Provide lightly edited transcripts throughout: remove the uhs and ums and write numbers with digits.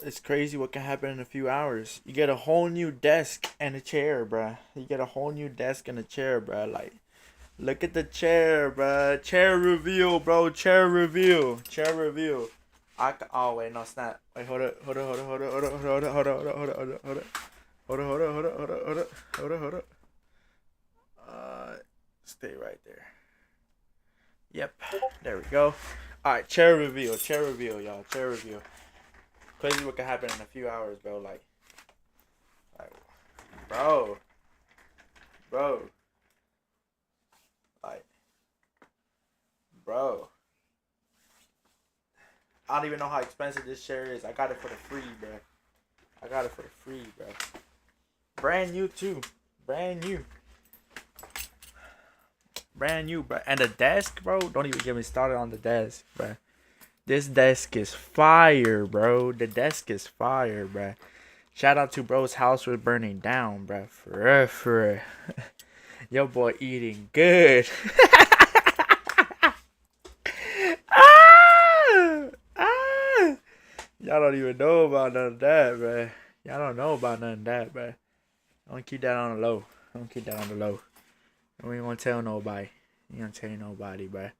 It's crazy what can happen in a few hours. You get a whole new desk and a chair, bruh. You get a whole new desk and a chair, bruh. Like, look at the chair, bruh. Chair reveal, bro. Chair reveal. Chair reveal. Oh wait, no, it's not. Wait, hold it, hold it, hold it, hold it, hold it, hold it, hold it, hold it, hold it, hold it, hold it, hold it, hold it, hold it, hold it, hold it, hold it, hold it, hold it. Uh, Stay right there. Yep, there we go. All right, chair reveal, y'all. Chair reveal. Crazy what can happen in a few hours, bro. Like, bro, bro, like, bro. I don't even know how expensive this chair is. I got it for the free, bro. I got it for the free, bro. Brand new too. Brand new. Brand new, bro. And the desk, bro. Don't even get me started on the desk, bro. This desk is fire, bro. The desk is fire, bro. Shout out to bro's house was burning down, bro. For real, for real. Yo boy eating good. ah! Ah! Y'all don't even know about none of that, bro. Y'all don't know about none of that, bro. Don't keep that on the low. Don't keep that on the low. We ain't gonna tell nobody. You ain't gonna tell nobody, bro.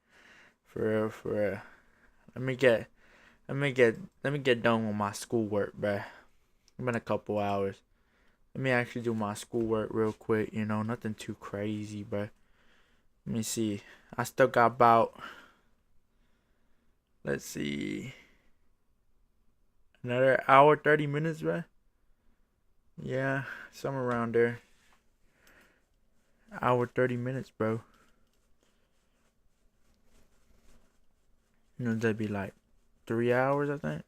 For real, for real. Let me get, let me get done with my schoolwork, bro. It's been a couple hours. Let me actually do my schoolwork real quick. You know, nothing too crazy, bro. Let me see. I still got about, let's see, another hour, 30 minutes, bro. Yeah, somewhere around there. Hour, 30 minutes, bro. You know, that'd be like 3 hours, I think.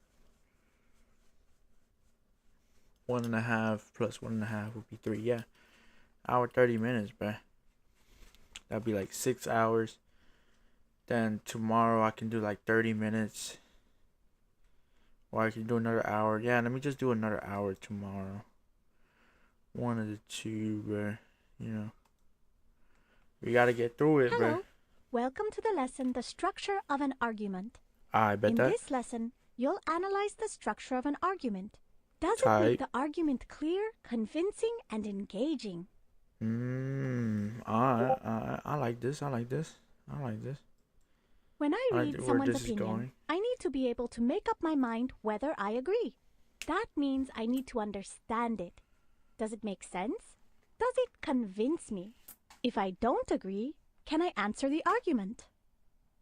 1.5 plus 1.5 would be 3. Yeah, hour, 30 minutes, bro. That'd be like 6 hours. Then tomorrow I can do like 30 minutes. Or I can do another hour. Yeah, let me just do another hour tomorrow. One of the two, bro. You know, we gotta get through it, bro. Hello. Welcome to the lesson The Structure of an Argument. I bet In that. this lesson, you'll analyze the structure of an argument. Does it make Tight. the argument clear, convincing, and engaging? I like this. I like this. I like this. When I I like read where someone's this is opinion, going. I need to be able to make up my mind whether I agree. That means I need to understand it. Does it make sense? Does it convince me? If I don't agree, can I answer the argument?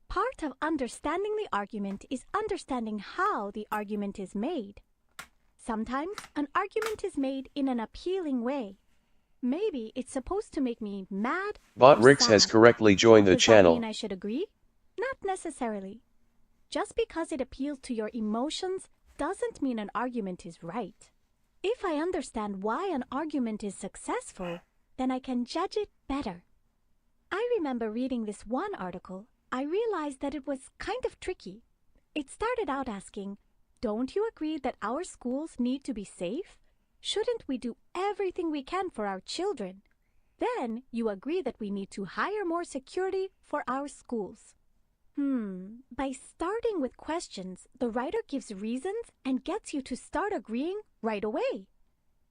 Part of understanding the argument is understanding how the argument is made. Sometimes an argument is made in an appealing way. Maybe it's supposed to make me mad Bot or Rix has sad. correctly joined the Does that mean channel. I should agree? Not necessarily. Just because it appeals to your emotions doesn't mean an argument is right. If I understand why an argument is successful, then I can judge it better. I remember reading this one article. I realized that it was kind of tricky. It started out asking, "Don't you agree that our schools need to be safe? Shouldn't we do everything we can for our children? Then you agree that we need to hire more security for our schools." By starting with questions, the writer gives reasons and gets you to start agreeing right away.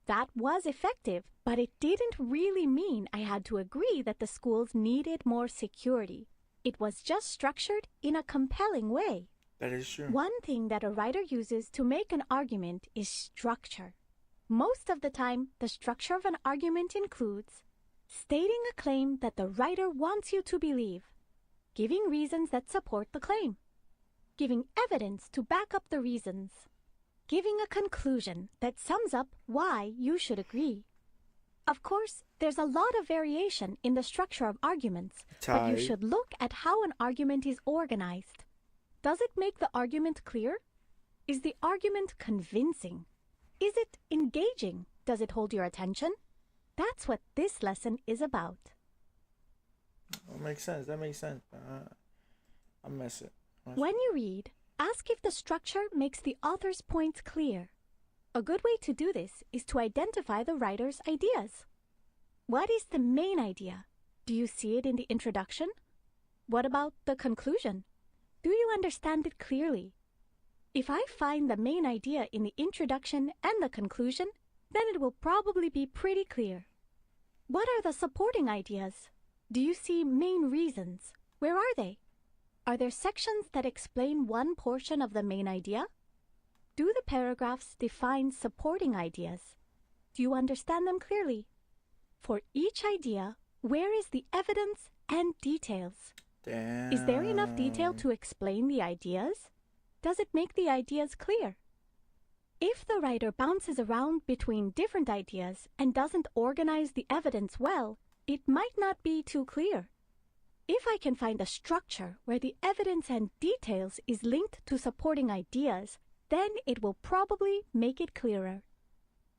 That was effective, but it didn't really mean I had to agree that the schools needed more security. It was just structured in a compelling way. That is true. One thing that a writer uses to make an argument is structure. Most of the time, the structure of an argument includes stating a claim that the writer wants you to believe, giving reasons that support the claim, giving evidence to back up the reasons, giving a conclusion that sums up why you should agree. Of course, there's a lot of variation in the structure of arguments, but you Tight. should look at how an argument is organized. Does it make the argument clear? Is the argument convincing? Is it engaging? Does it hold your attention? That's what this lesson is about. That makes sense. That makes sense. I miss it. When you read, ask if the structure makes the author's points clear. A good way to do this is to identify the writer's ideas. What is the main idea? Do you see it in the introduction? What about the conclusion? Do you understand it clearly? If I find the main idea in the introduction and the conclusion, then it will probably be pretty clear. What are the supporting ideas? Do you see main reasons? Where are they? Are there sections that explain one portion of the main idea? Do the paragraphs define supporting ideas? Do you understand them clearly? For each idea, where is the evidence and details? Damn. Is there enough detail to explain the ideas? Does it make the ideas clear? If the writer bounces around between different ideas and doesn't organize the evidence well, it might not be too clear. If I can find a structure where the evidence and details is linked to supporting ideas, then it will probably make it clearer.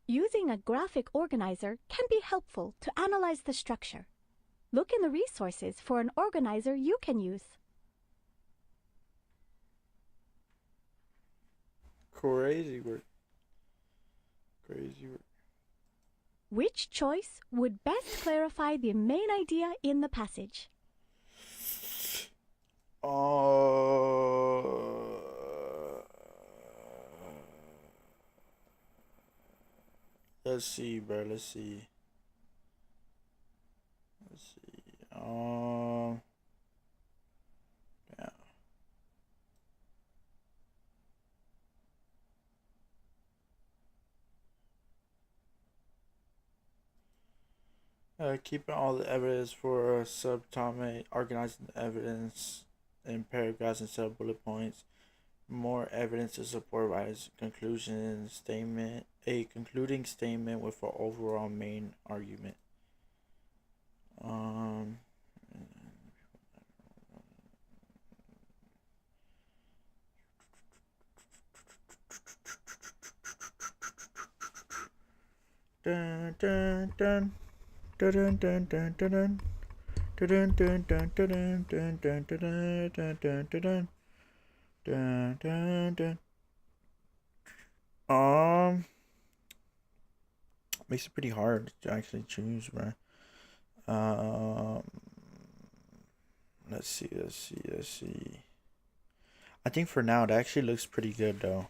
Using a graphic organizer can be helpful to analyze the structure. Look in the resources for an organizer you can use. Crazy work. Crazy work. Which choice would best clarify the main idea in the passage? Let's see, bro. Let's see. Yeah. Keeping all the evidence for a subtopic, organizing the evidence in paragraphs instead of bullet points. More evidence to support writer's conclusion statement. A concluding statement with an overall main argument. Dun dun dun dun dun dun dun dun dun dun dun dun dun dun dun dun dun dun. Dun, dun, dun. Makes it pretty hard to actually choose, bro. Let's see. I think for now it actually looks pretty good though.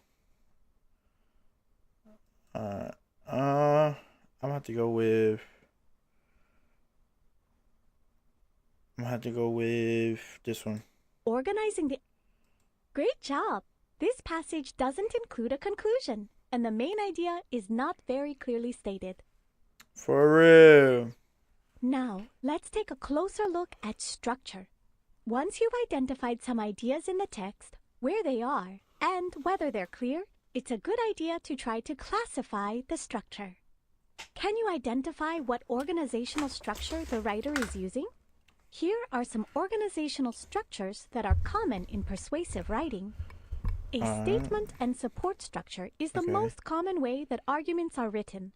I'm gonna have to go with. This one. Organizing the... Great job! This passage doesn't include a conclusion, and the main idea is not very clearly stated. For real. Now, let's take a closer look at structure. Once you've identified some ideas in the text, where they are, and whether they're clear, it's a good idea to try to classify the structure. Can you identify what organizational structure the writer is using? Here are some organizational structures that are common in persuasive writing. A statement and support structure is the most common way that arguments are written.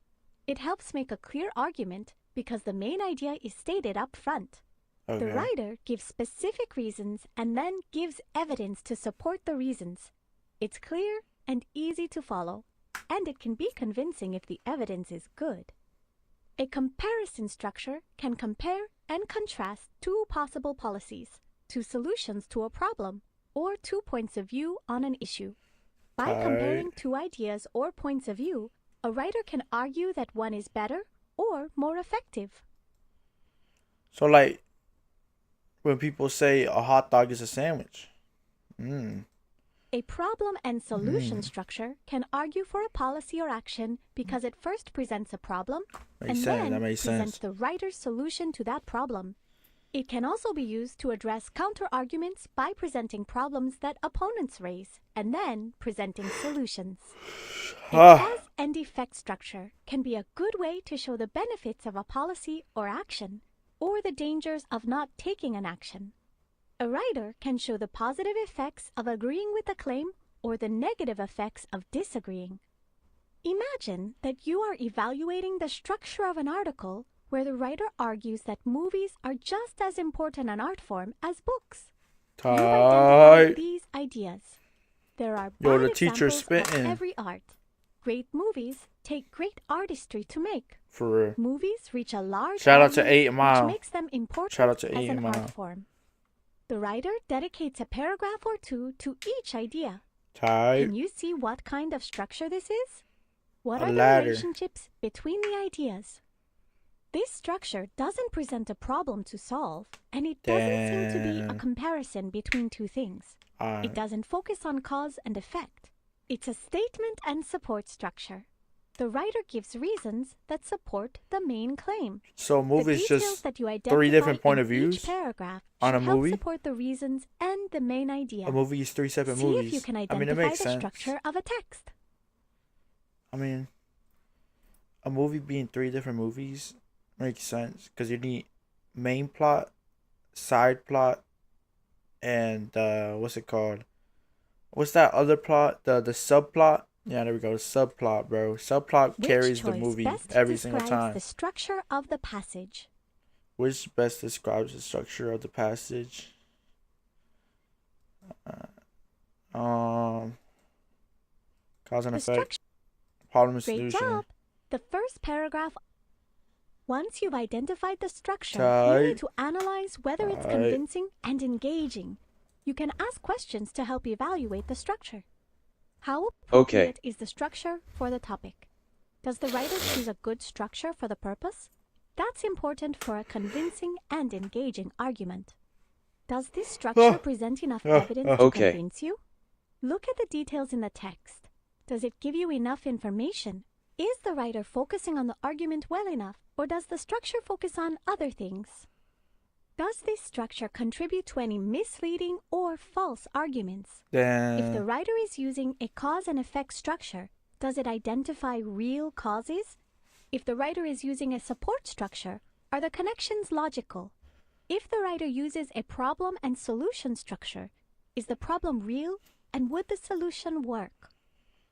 It helps make a clear argument because the main idea is stated up front. The writer gives specific reasons and then gives evidence to support the reasons. It's clear and easy to follow, and it can be convincing if the evidence is good. A comparison structure can compare and contrast two possible policies, two solutions to a problem, or two points of view on an issue. By comparing two ideas or points of view, a writer can argue that one is better or more effective. So, like, when people say a hot dog is a sandwich. A problem and solution structure can argue for a policy or action because it first presents a problem and then presents the writer's solution to that problem. It can also be used to address counter-arguments by presenting problems that opponents raise and then presenting solutions. A cause and effect structure can be a good way to show the benefits of a policy or action, or the dangers of not taking an action. A writer can show the positive effects of agreeing with a claim or the negative effects of disagreeing. Imagine that you are evaluating the structure of an article where the writer argues that movies are just as important an art form as books. You've identified these ideas. There are bad examples of every art. Great movies take great artistry to make. For real. Movies reach a large Shout out to 8 Mile. which makes them important as an art form. The writer dedicates a paragraph or two to each idea. Type. Can you see what kind of structure this is? What A are the ladder. relationships between the ideas? This structure doesn't present a problem to solve, and it doesn't seem to be a Damn. comparison between two things. It Alright. doesn't focus on cause and effect. It's a statement and support structure. The writer gives reasons that support the main claim. So a The movie is details just that you identify three different point in of views each paragraph on a should help movie. support the reasons and the main idea. A movie is three separate See movies. if you can I mean, it identify makes the sense. structure of a text. I mean, a movie being three different movies makes sense because you need main plot, side plot, and what's it called? What's that other plot? The subplot. Yeah, there we go. Subplot, bro. Subplot Which carries the choice movie best every single describes time. the structure of the passage? Which best describes the structure of the passage? Cause and The effect. structure. Problem and Great solution. job. The first paragraph. Once you've identified the structure, you Type. need to analyze whether it's Type. convincing and engaging. You can ask questions to help evaluate the structure. How appropriate is the structure for the topic? Does the writer choose a good structure for the purpose? That's important for a convincing and engaging argument. Does this structure present enough evidence to convince you? Look at the details in the text. Does it give you enough information? Is the writer focusing on the argument well enough, or does the structure focus on other things? Does this structure contribute to any misleading or false arguments? If the Then writer is using a cause and effect structure, does it identify real causes? If the writer is using a support structure, are the connections logical? If the writer uses a problem and solution structure, is the problem real and would the solution work?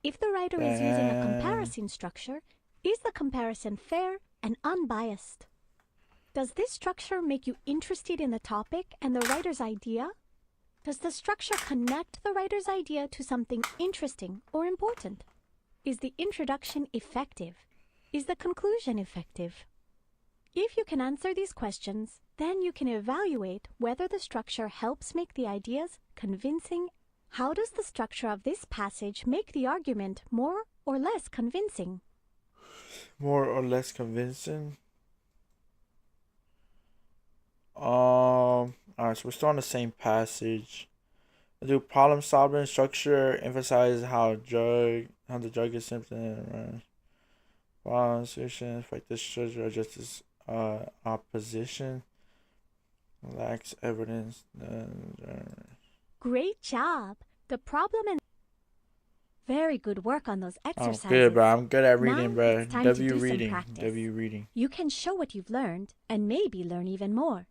If the writer is using a comparison structure, is the comparison fair and unbiased? Does this structure make you interested in the topic and the writer's idea? Does the structure connect the writer's idea to something interesting or important? Is the introduction effective? Is the conclusion effective? If you can answer these questions, then you can evaluate whether the structure helps make the ideas convincing. How does the structure of this passage make the argument more or less convincing? more or less convincing. Alright, so we're still on the same passage. The problem solving structure emphasizes how the drug is symptom problem solution fight this structure or just its opposition lacks evidence. Great job! The problem and very good work on those I'm exercises. good, bro. I'm good at reading, Now bro. it's time to W do some reading. practice. W reading. You can show what you've learned and maybe learn even more.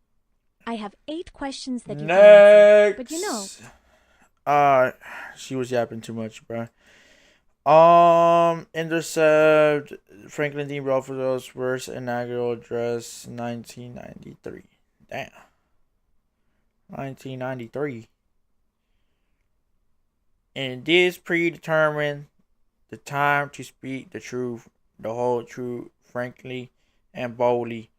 I have 8 questions that you can answer. But you know, she was yapping too much, bro. Intercept Franklin D. Roosevelt's first inaugural address, 1993. Damn. 1993. And this predetermined the time to speak the truth, the whole truth, frankly and boldly.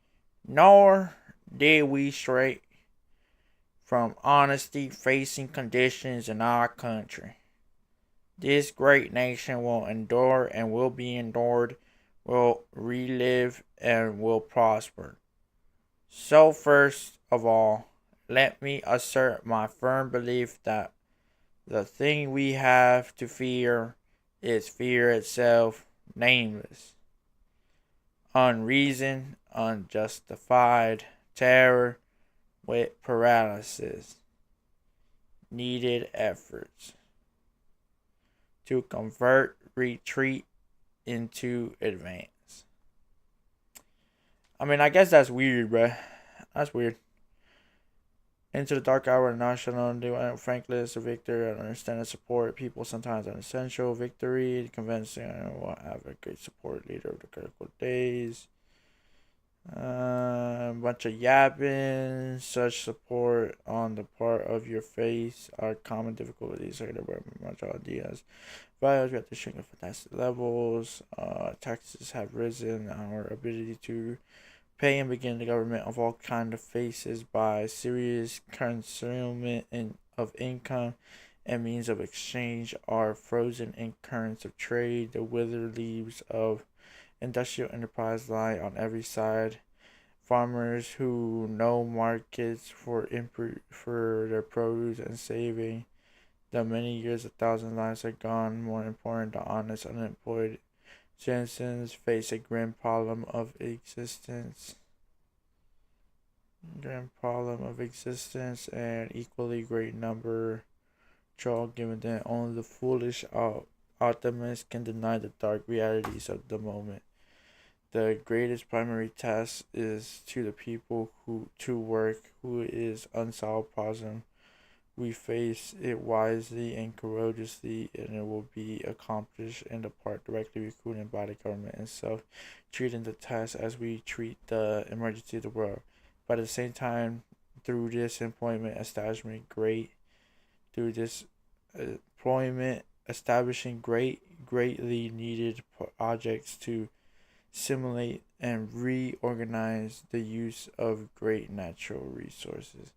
Nor did we stray from honesty facing conditions in our country. This great nation will endure and will be endured, will relive and will prosper. So first of all, let me assert my firm belief that the thing we have to fear is fear itself, nameless, unreason, unjustified terror with paralysis, needed efforts to convert retreat into advance. I mean, I guess that's weird, bruh. That's weird. Into the dark hour, national, Franklin is a victor. I understand and support people sometimes an essential victory. Convincing, I will have a great support leader of the critical days. Bunch of yapping. Such support on the part of your face are common difficulties. Much ideas. Values we have to shrink at fantastic levels. Taxes have risen. Our ability to pay and begin the government of all kind of faces by serious concealment of income and means of exchange are frozen in currents of trade. The withered leaves of industrial enterprise lie on every side. Farmers who know markets for their produce and saving the many years, 1,000 lives are gone. More important, the honest unemployed citizens face a grim problem of existence. And equally great number troll, given that only the foolish optimist can deny the dark realities of the moment. The greatest primary task is to the people who to work who is unsolved problem. We face it wisely and courageously, and it will be accomplished in the part directly recruited by the government itself, treating the task as we treat the emergency of the world. But at the same time, through this employment establishment, establishing greatly needed projects to simulate and reorganize the use of great natural resources.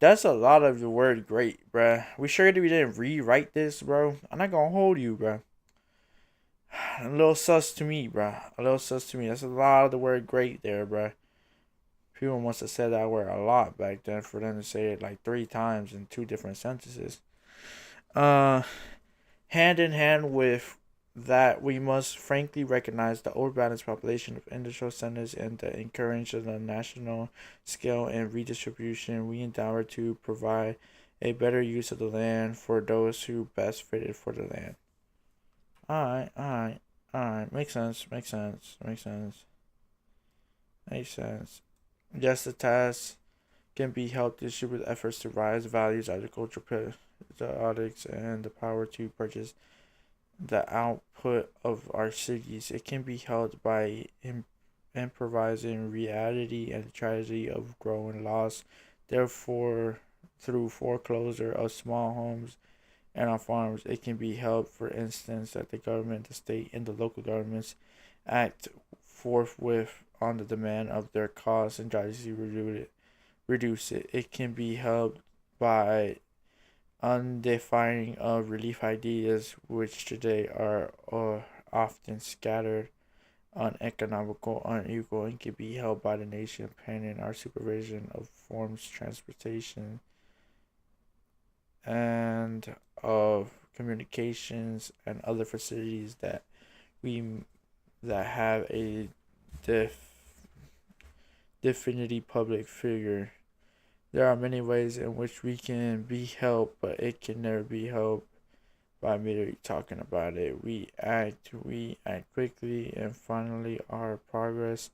That's a lot of the word great, bruh. We sure that we didn't rewrite this, bro? I'm not gonna hold you, bruh. A little sus to me, bruh. A little sus to me. That's a lot of the word great there, bruh. People must have said that word a lot back then for them to say it like 3 times in 2 different sentences. Hand in hand with that, we must frankly recognize the overbalanced population of industrial centers and the encourage of the national scale and redistribution. We endeavor to provide a better use of the land for those who best fitted for the land. Alright. Makes sense. Yes, the task can be helped distribute efforts to rise values, agriculture, products, and the power to purchase the output of our cities. It can be held by improvising reality and the tragedy of growing loss. Therefore, through foreclosure of small homes and on farms, it can be held, for instance, that the government, the state, and the local governments act forthwith on the demand of their costs and drastically reduce it. It can be held by undefining of relief ideas, which today are often scattered, uneconomical, unequal, and can be held by the nation pending our supervision of forms transportation and of communications and other facilities that have a definitely public figure. There are many ways in which we can be helped, but it can never be helped by merely talking about it. We act quickly, and finally, our progress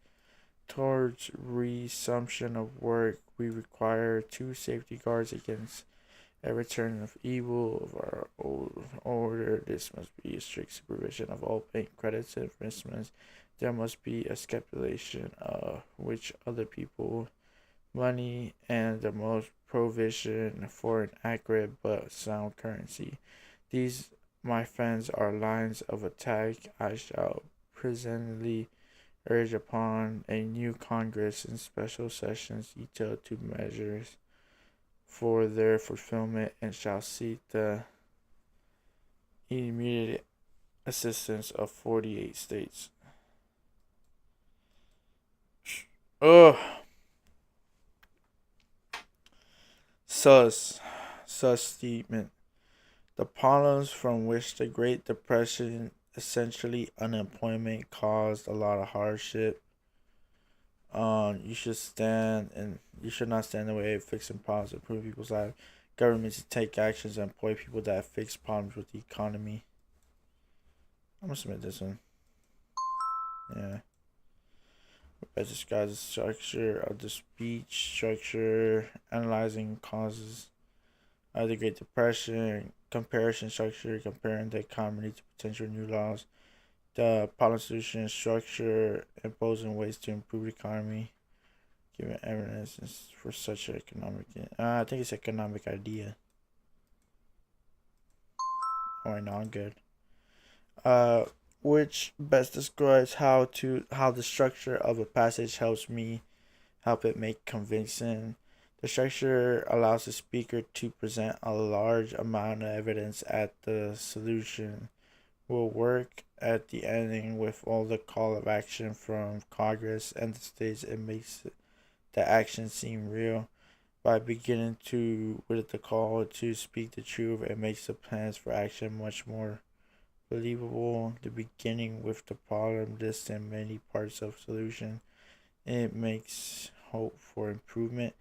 towards resumption of work. We require 2 safety guards against a return of evil of our old order. This must be a strict supervision of all bank credits and investments. There must be a stipulation of which other people money and the most provision for an accurate but sound currency. These, my friends, are lines of attack I shall presently urge upon a new Congress in special sessions detailed to measures for their fulfillment, and shall seek the immediate assistance of 48 states. Ugh. Sus statement. The problems from which the Great Depression, essentially unemployment, caused a lot of hardship. You should not stand in the way of fixing problems, improve people's lives. Governments to take actions and employ people that fix problems with the economy. I'm gonna submit this one. Yeah. Best describes the structure of the speech structure, analyzing causes of the Great Depression, comparison structure, comparing the economy to potential new laws, the policy solution structure, imposing ways to improve the economy, giving evidence for such an economic. I think it's economic idea. Alright, no, I'm good. Which best describes how the structure of a passage help it make convincing. The structure allows the speaker to present a large amount of evidence at the solution will work at the ending with all the call of action from Congress and the states. It makes the action seem real. By beginning to with the call to speak the truth, it makes the plans for action much more believable. The beginning with the problem list and many parts of solution. It makes hope for improvement.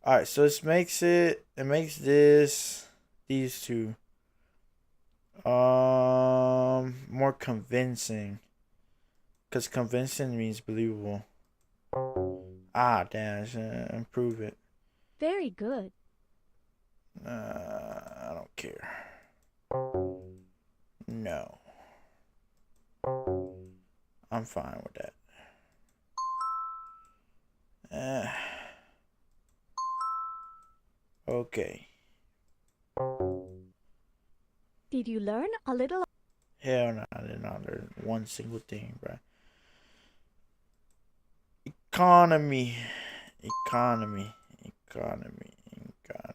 Alright, so it makes these two more convincing. Cause convincing means believable. Ah damn, I should improve it. Very good. I don't care. No. I'm fine with that. Okay. Did you learn a little? Hell no, I did not learn one single thing, bro. Economy. Economy. Economy. Economy. Economy.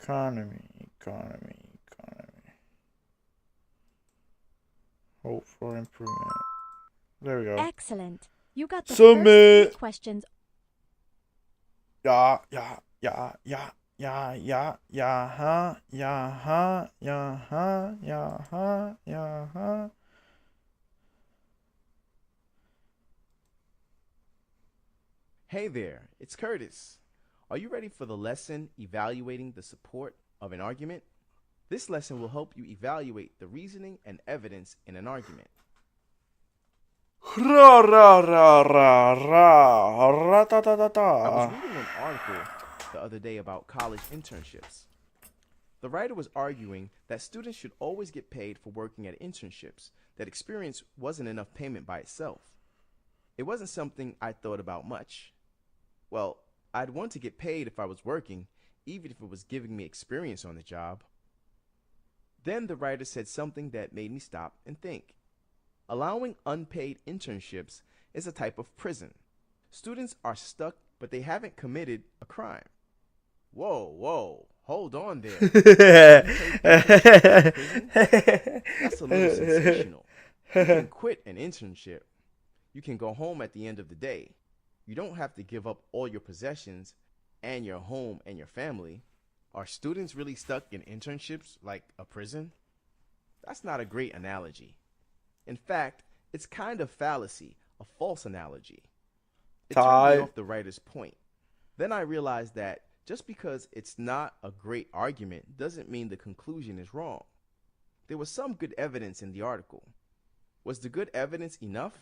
Economy. Economy. Economy. Hope for improvement. There we go. Excellent. You got the Submit. first 3 questions. Yeah, yeah, yeah, yeah, yeah, yeah, yeah, huh, yeah, huh, yeah, huh, yeah, huh, yeah, huh. Hey there, it's Curtis. Are you ready for the lesson evaluating the support of an argument? This lesson will help you evaluate the reasoning and evidence in an argument. Ra ra ra ra ra ra ta ta ta I was ta. reading an article the other day about college internships. The writer was arguing that students should always get paid for working at internships, that experience wasn't enough payment by itself. It wasn't something I thought about much. Well, I'd want to get paid if I was working, even if it was giving me experience on the job. Then the writer said something that made me stop and think. Allowing unpaid internships is a type of prison. Students are stuck, but they haven't committed a crime. Whoa, hold on there. That's a little sensational. You can quit an internship. You can go home at the end of the day. You don't have to give up all your possessions and your home and your family. Are students really stuck in internships like a prison? That's not a great analogy. In fact, it's kind of fallacy, a false analogy. It turned me off the writer's point. Then I realized that just because it's not a great argument doesn't mean the conclusion is wrong. There was some good evidence in the article. Was the good evidence enough?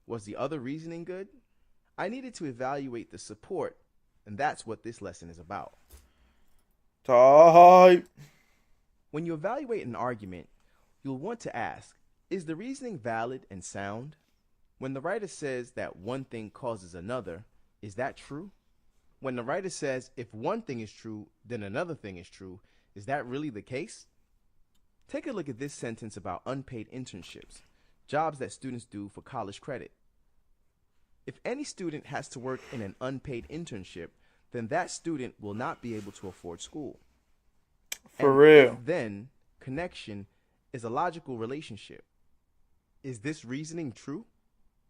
Was the other reasoning good? I needed to evaluate the support, and that's what this lesson is about. Type. When you evaluate an argument, you'll want to ask, is the reasoning valid and sound? When the writer says that one thing causes another, is that true? When the writer says if one thing is true, then another thing is true, is that really the case? Take a look at this sentence about unpaid internships, jobs that students do for college credit. If any student has to work in an unpaid internship, then that student will not be able to afford school. For And real. then connection is a logical relationship. Is this reasoning true?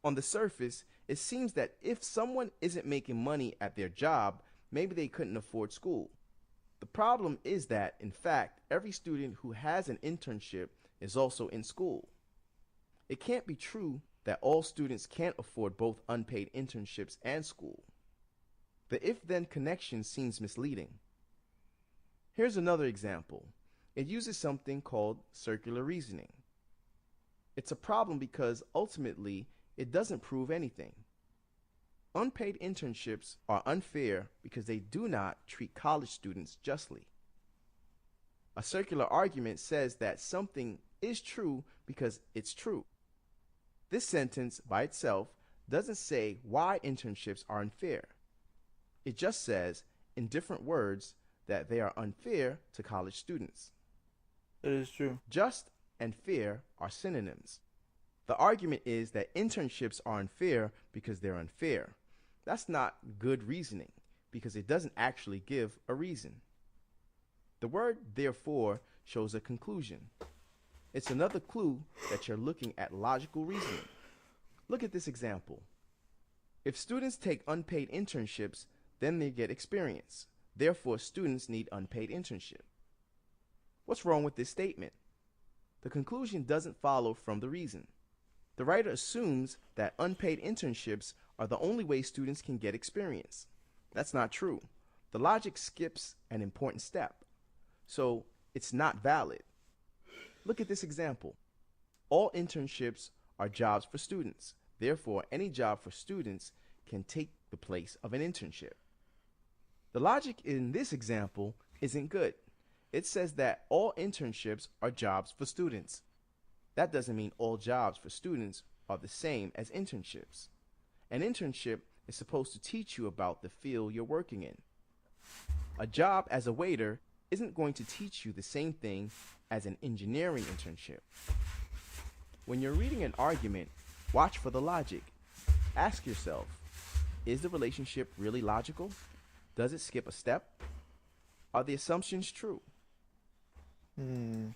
On the surface, it seems that if someone isn't making money at their job, maybe they couldn't afford school. The problem is that, in fact, every student who has an internship is also in school. It can't be true that all students can't afford both unpaid internships and school. The if-then connection seems misleading. Here's another example. It uses something called circular reasoning. It's a problem because ultimately it doesn't prove anything. Unpaid internships are unfair because they do not treat college students justly. A circular argument says that something is true because it's true. This sentence by itself doesn't say why internships are unfair. It just says, in different words, that they are unfair to college students. That is true. Just and fair are synonyms. The argument is that internships are unfair because they're unfair. That's not good reasoning because it doesn't actually give a reason. The word therefore shows a conclusion. It's another clue that you're looking at logical reasoning. Look at this example. If students take unpaid internships, then they get experience. Therefore, students need unpaid internship. What's wrong with this statement? The conclusion doesn't follow from the reason. The writer assumes that unpaid internships are the only way students can get experience. That's not true. The logic skips an important step. So it's not valid. Look at this example. All internships are jobs for students. Therefore, any job for students can take the place of an internship. The logic in this example isn't good. It says that all internships are jobs for students. That doesn't mean all jobs for students are the same as internships. An internship is supposed to teach you about the field you're working in. A job as a waiter isn't going to teach you the same thing as an engineering internship. When you're reading an argument, watch for the logic. Ask yourself, is the relationship really logical? Does it skip a step? Are the assumptions true?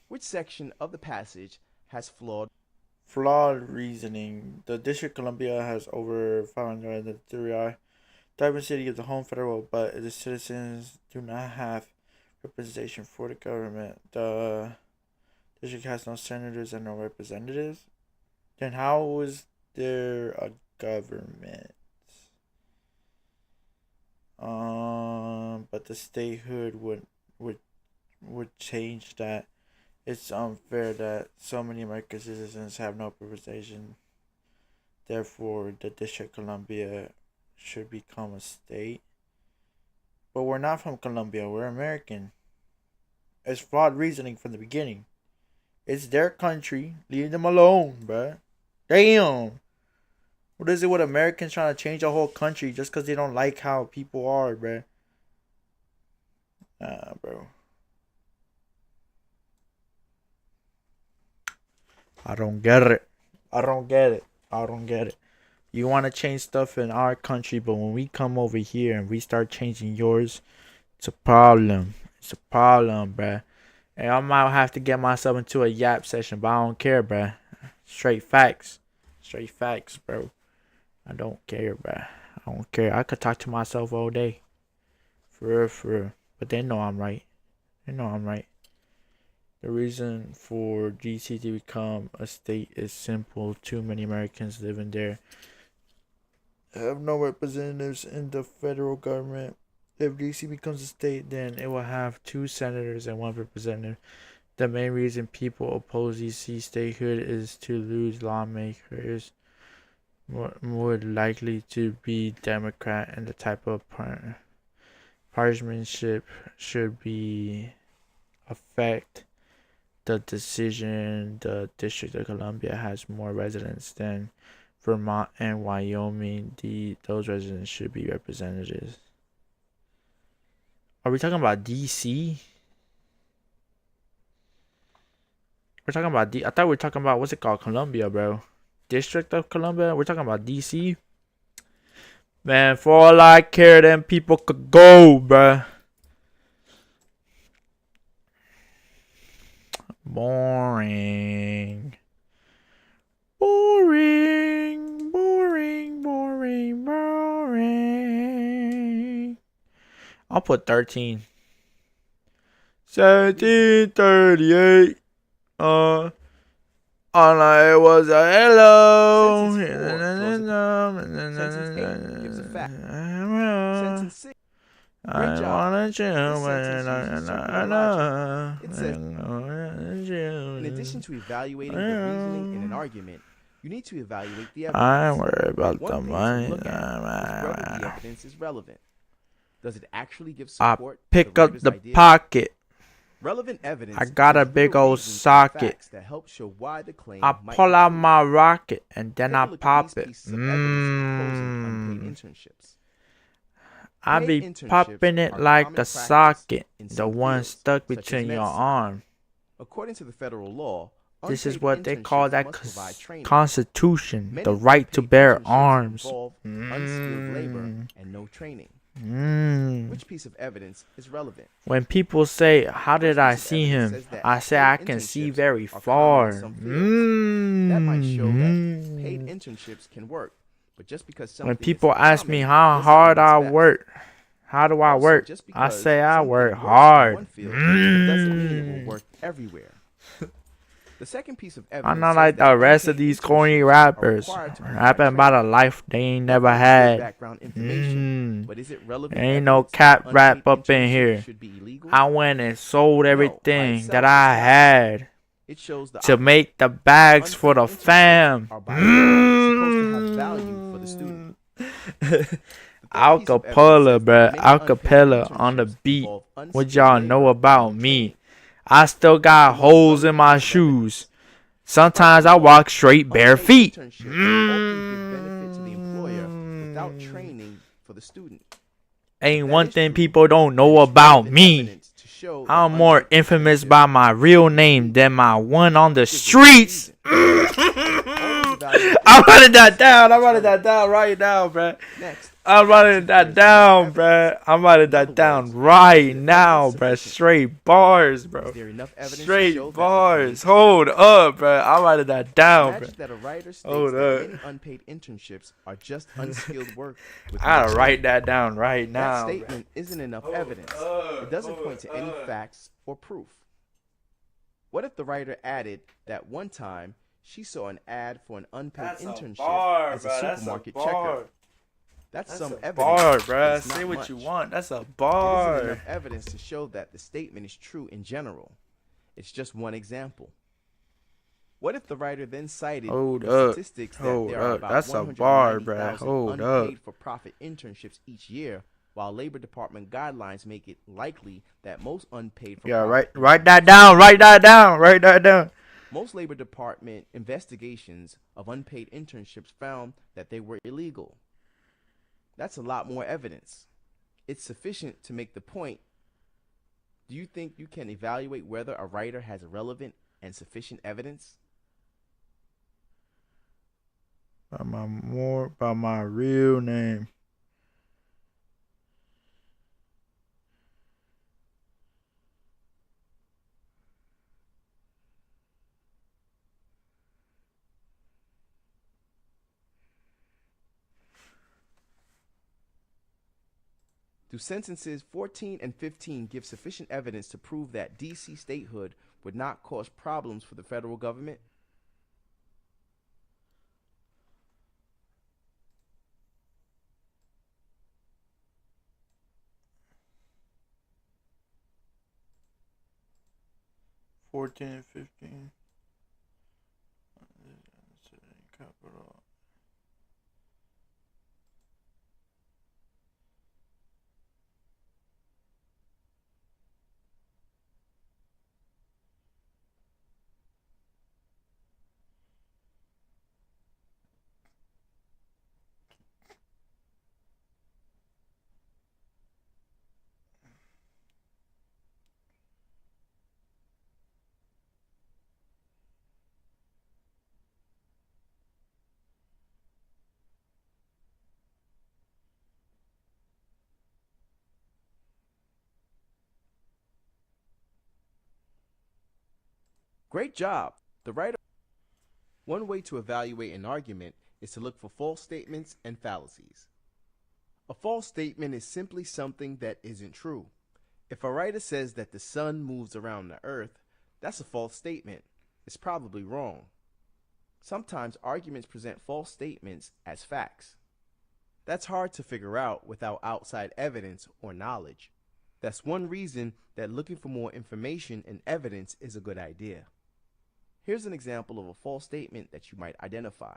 Which section of the passage has flawed reasoning? The District of Columbia has over 503. Darwin City is the home federal, but the citizens do not have representation for the government. The district has no senators and no representatives. Then how is there a government? But the statehood would change that. It's unfair that so many American citizens have no representation. Therefore, the District of Columbia should become a state. But we're not from Colombia. We're American. It's flawed reasoning from the beginning. It's their country. Leave them alone, bruh. Damn. What is it with Americans trying to change a whole country just because they don't like how people are, bruh? Nah, bro. I don't get it. I don't get it. I don't get it. You want to change stuff in our country, but when we come over here and we start changing yours, it's a problem. It's a problem, bruh. And I might have to get myself into a yap session, but I don't care, bruh. Straight facts. Straight facts, bro. I don't care, bruh. I don't care. I could talk to myself all day. For real, for real. But they know I'm right. They know I'm right. The reason for DC to become a state is simple. Too many Americans living there have no representatives in the federal government. If DC becomes a state, then it will have 2 senators and 1 representative. The main reason people oppose DC statehood is to lose lawmakers, more likely to be Democrat, and the type of partisanship should be affect the decision. The District of Columbia has more residents than Vermont and Wyoming. Those residents should be representatives. Are we talking about DC? We're talking about I thought we were talking about, what's it called? Columbia, bro. District of Columbia? We're talking about DC? Man, for all I care, them people could go, bruh. Boring. Boring. Boring. Boring. Boring. I'll put 13. 1738. All I was a hello. Sentence 8 gives a fact. Sentence 6. I wanna chill, It says, in addition to evaluating the reasoning in an argument, you need to evaluate the evidence. I worry about One the thing to money. look at is whether the evidence is relevant. Does it actually give I support pick to up writer's the idea? pocket. Relevant evidence I got a gives big real old reasons and socket. facts that help show why the claim I might pull be out true. my rocket and then Take a I look at pop these it. pieces of evidence opposing unpaid internships. I Paid be internships popping it are like common a practice socket, in the some one fields, stuck such as between your medicine. arm. According to the federal law, This is unpaid what they call internships that must provide training. Constitution, Many the right to unpaid bear internships arms. involve unskilled labor and no training. Which piece of evidence is relevant? When people say, "How did I piece of see evidence him?" says that I say, paid "I can see internships very are common in far." some fields. That might show that paid internships can work, but just because something When people is ask me common how doesn't hard mean it's I best. work, how do I Also, work? just I because say I something work works in hard. one field, it doesn't mean it will work everywhere. The second piece of evidence I'm not says like that the rest of unpaid these corny internships are rappers, required to provide rapping about a training. life they ain't That never is good had. background information, but is it relevant Ain't no evidence that cap unpaid rap up in internships here. should be illegal? I went and sold No, by everything itself, that it's I not. had It shows the to opposite. make the bags for the Unpaid internships fam. are by law supposed to have value for the student. The third piece of evidence Acapella, says bruh. that many unpaid Acapella on the internships beat. involve What unskilled y'all know labor about and no me? training. I still got The most holes in relevant my piece of shoes. evidence. Sometimes I walk straight bare Unpaid feet. internships often give benefit to the employer without training for the student. Ain't That one is thing true, people don't and know it's about relevant me. evidence to show that I'm more unpaid infamous internships by my real name than my one on the streets. I'm running that down. I'm running that down right now, bruh. Next, I'm running that there's down, enough bruh. evidence. I'm running In that other down words, right is the now, evidence bruh. sufficient? Straight bars, bro. Is there enough evidence to Straight show that the bars. paid- Hold up, bruh. I'm running that down, Imagine bruh. that a writer states Hold that up. many unpaid internships are just unskilled work. With I no gotta write training. that down right That now. statement isn't enough evidence. It doesn't point to any facts or proof. What if the writer added that one time she saw an ad for an unpaid internship as a supermarket checker? That's some evidence. Bar, but bruh. it's not Say what much. you want. That's a It isn't bar. enough evidence to show that the statement is true in general. It's just one example. What if the writer then cited Hold the up. statistics that Hold there are up. about That's a bar, bruh. 190,000 Hold up. unpaid for-profit internships each year, while Labor Department guidelines make it likely that most unpaid Yeah, for-profit write that down. Write that down. Write that down. Most Labor Department investigations of unpaid internships found that they were illegal. That's a lot more evidence. It's sufficient to make the point. Do you think you can evaluate whether a writer has relevant and sufficient evidence? By my real name. Do sentences 14 and 15 give sufficient evidence to prove that D.C. statehood would not cause problems for the federal government? $14 and $15. Capital. Great job. The writer. One way to evaluate an argument is to look for false statements and fallacies. A false statement is simply something that isn't true. If a writer says that the sun moves around the earth, that's a false statement. It's probably wrong. Sometimes arguments present false statements as facts. That's hard to figure out without outside evidence or knowledge. That's one reason that looking for more information and evidence is a good idea. Here's an example of a false statement that you might identify.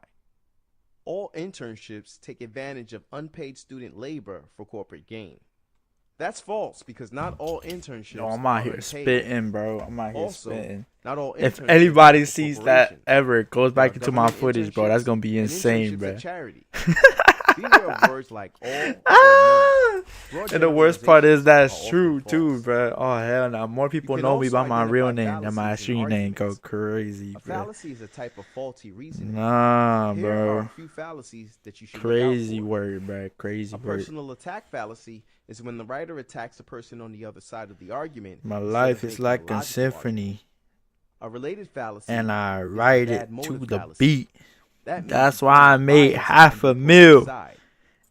All internships take advantage of unpaid student labor for corporate gain. That's false because not all internships No, I'm are out here unpaid. spitting, bro. I'm out here Also, spitting. not all If internships anybody are sees that corporations. ever, it goes There back are into my government footage, bro. internships That's gonna be and insane, internships bro. at charity. Beware of words like all or none. Ah! Broad And the worst part is generalizations that's are often true too, false. bro. Oh hell no! More people can know me also by my real identify name than my fallacies in street name. Go arguments. crazy, A bro. fallacy is a type of faulty reasoning. Nah, Here are a bro. few fallacies that you should Crazy look out for. word, bro. Crazy A word. personal attack fallacy is when the writer attacks a person on the other side of the argument. My instead life of is making like a a logical symphony, argument. A related fallacy and I is the write bad it motive to the fallacy. beat. That means That's you why I claim made bias half and a be put on mil the side.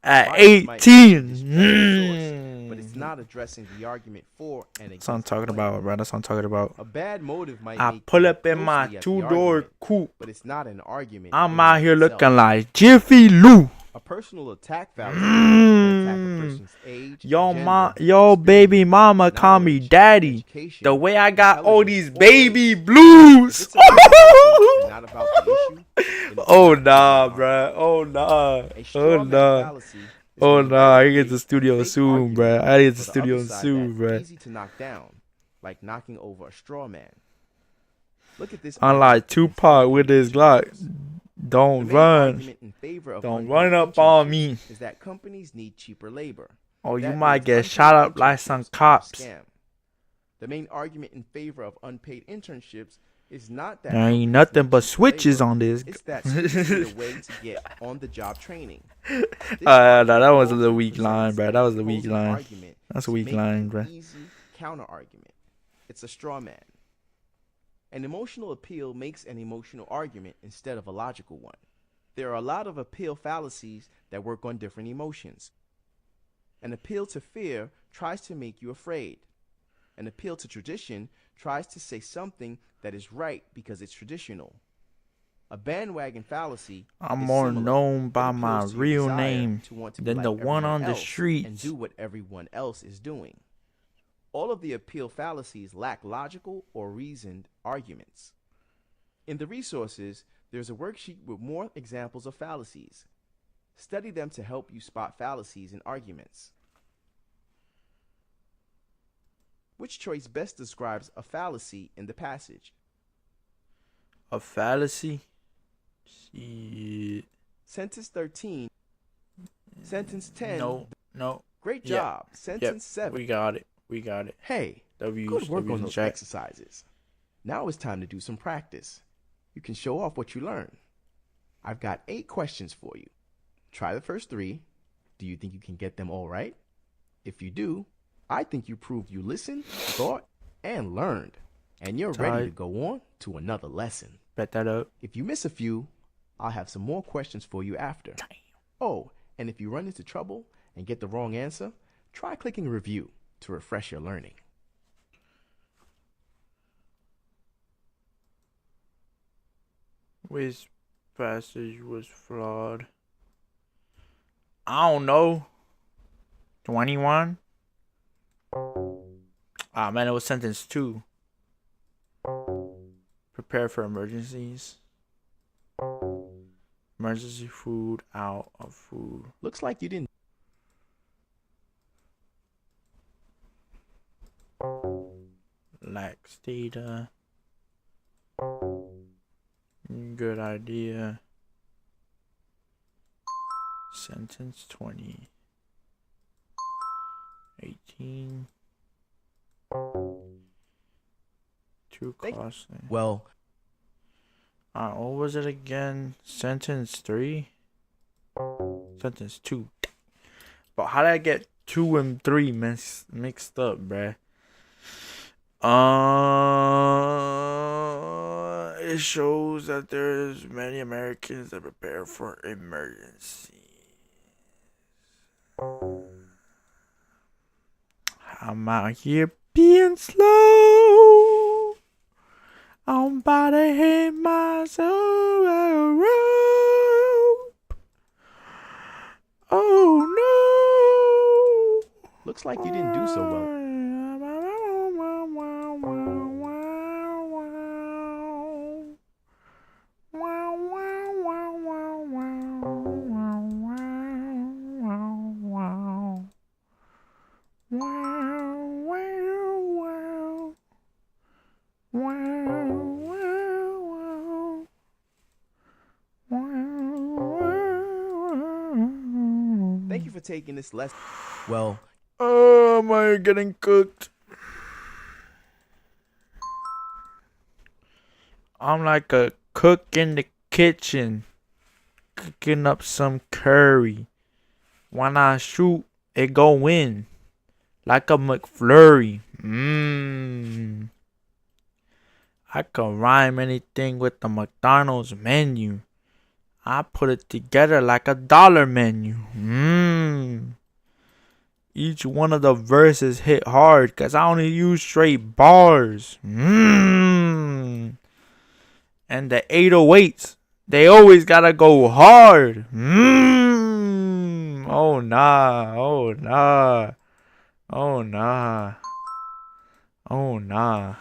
at Bias might mean you 18. discredit the source, but it's not addressing the argument for and That's what I'm against the talking claim. about, bro. That's what I'm talking about. A bad motive might I make pull you up look in my closely at the two-door argument, coupe. but it's not an argument. I'm in out and here of itself. looking like Jiffy Lou. A personal attack fallacy can attack a person's age, gender, Yo, baby experience, mama call me knowledge, daddy. education, The way I got all intelligence, these or baby race. If blues. it's about the person and not about the issue, then it's Oh not nah, an bruh. argument. Oh nah. A Oh straw man nah. fallacy is Oh when you nah. I get create the a studio fake soon, argument bruh. I get the for the other studio side soon, that's bruh. easy to knock down, like knocking over a straw man. Look at this Unlike argument against Tupac with his Glock. internships. The Don't main run. argument in favor of Don't unpaid run up on internships me. is that companies need cheaper labor. Oh, you That might means get unpaid shot up like some internships are a cops. scam. The main argument in favor of unpaid internships is not that There ain't companies nothing need but cheaper switches labor. on this. It's that students need a way to get on-the-job training. This No, argument that was a also little weak presents line, bruh. That an was a weak opposing line. argument That's a to weak make line, an bruh. easy counter-argument. It's a straw man. An emotional appeal makes an emotional argument instead of a logical one. There are a lot of appeal fallacies that work on different emotions. An appeal to fear tries to make you afraid. An appeal to tradition tries to say something that is right because it's traditional. A bandwagon fallacy I'm is more similar. known It by appeals my to your real desire name to want to be than like the one everyone on the else and streets. do what everyone else is doing. All of the appeal fallacies lack logical or reasoned arguments. In the resources, there's a worksheet with more examples of fallacies. Study them to help you spot fallacies in arguments. Which choice best describes a fallacy in the passage? A fallacy? Shit. Sentence 13. Sentence 10. No. Great Yep. job. Sentence 7. We got it. We got it. Hey, W's. good work W's on in those chat. exercises. Now it's time to do some practice. You can show off what you learn. I've got 8 questions for you. Try the first 3. Do you think you can get them all right? If you do, I think you proved you listened, thought, and learned. And you're ready to go on to another lesson. Bet that up. If you miss a few, I'll have some more questions for you after. Damn. Oh, and if you run into trouble and get the wrong answer, try clicking review to refresh your learning. Which passage was flawed? I don't know. 21? Ah, man, it was sentence 2. Prepare for emergencies. Emergency food, out of food. Looks like you didn't. Lacks data. Good idea. Sentence 20. 18. Too costly. Well, What was it again? Sentence 3? Sentence 2. But how did I get 2 and 3 mixed up, bruh? It shows that there's many Americans that prepare for emergencies. I'm out here being slow. I'm about to hit myself a rope. Oh no. looks like you didn't do so well. for taking this lesson. Well, Oh, am I getting cooked? I'm like a cook in the kitchen, cooking up some curry. When I shoot, it go in like a McFlurry. Mmm. I can rhyme anything with the McDonald's menu. I put it together like a dollar menu. Mmm. Each one of the verses hit hard cause I only use straight bars. Mmm. And the 808s, they always gotta go hard. Mmm. Oh nah. Oh nah. Oh nah. Oh nah.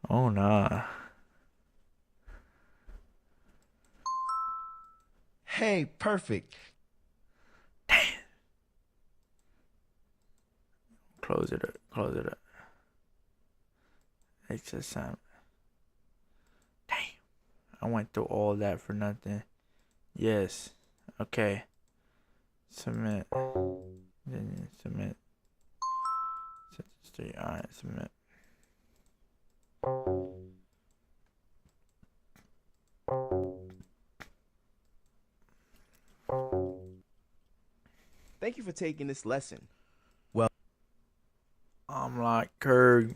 Oh nah. hey, perfect. Close it up. Close it up. It's just sound. Damn. I went through all that for nothing. Yes. Okay. Submit. Then submit. Set this to alright, submit. Thank you for taking this lesson. I'm like Kirk.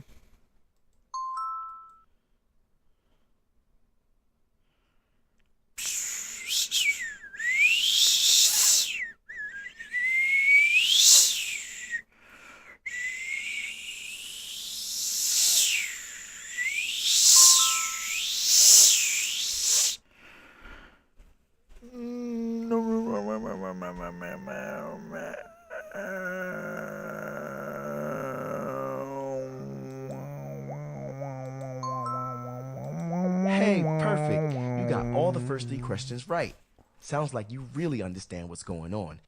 Hey, perfect. You got all the first 3 questions right. Sounds like you really understand what's going on.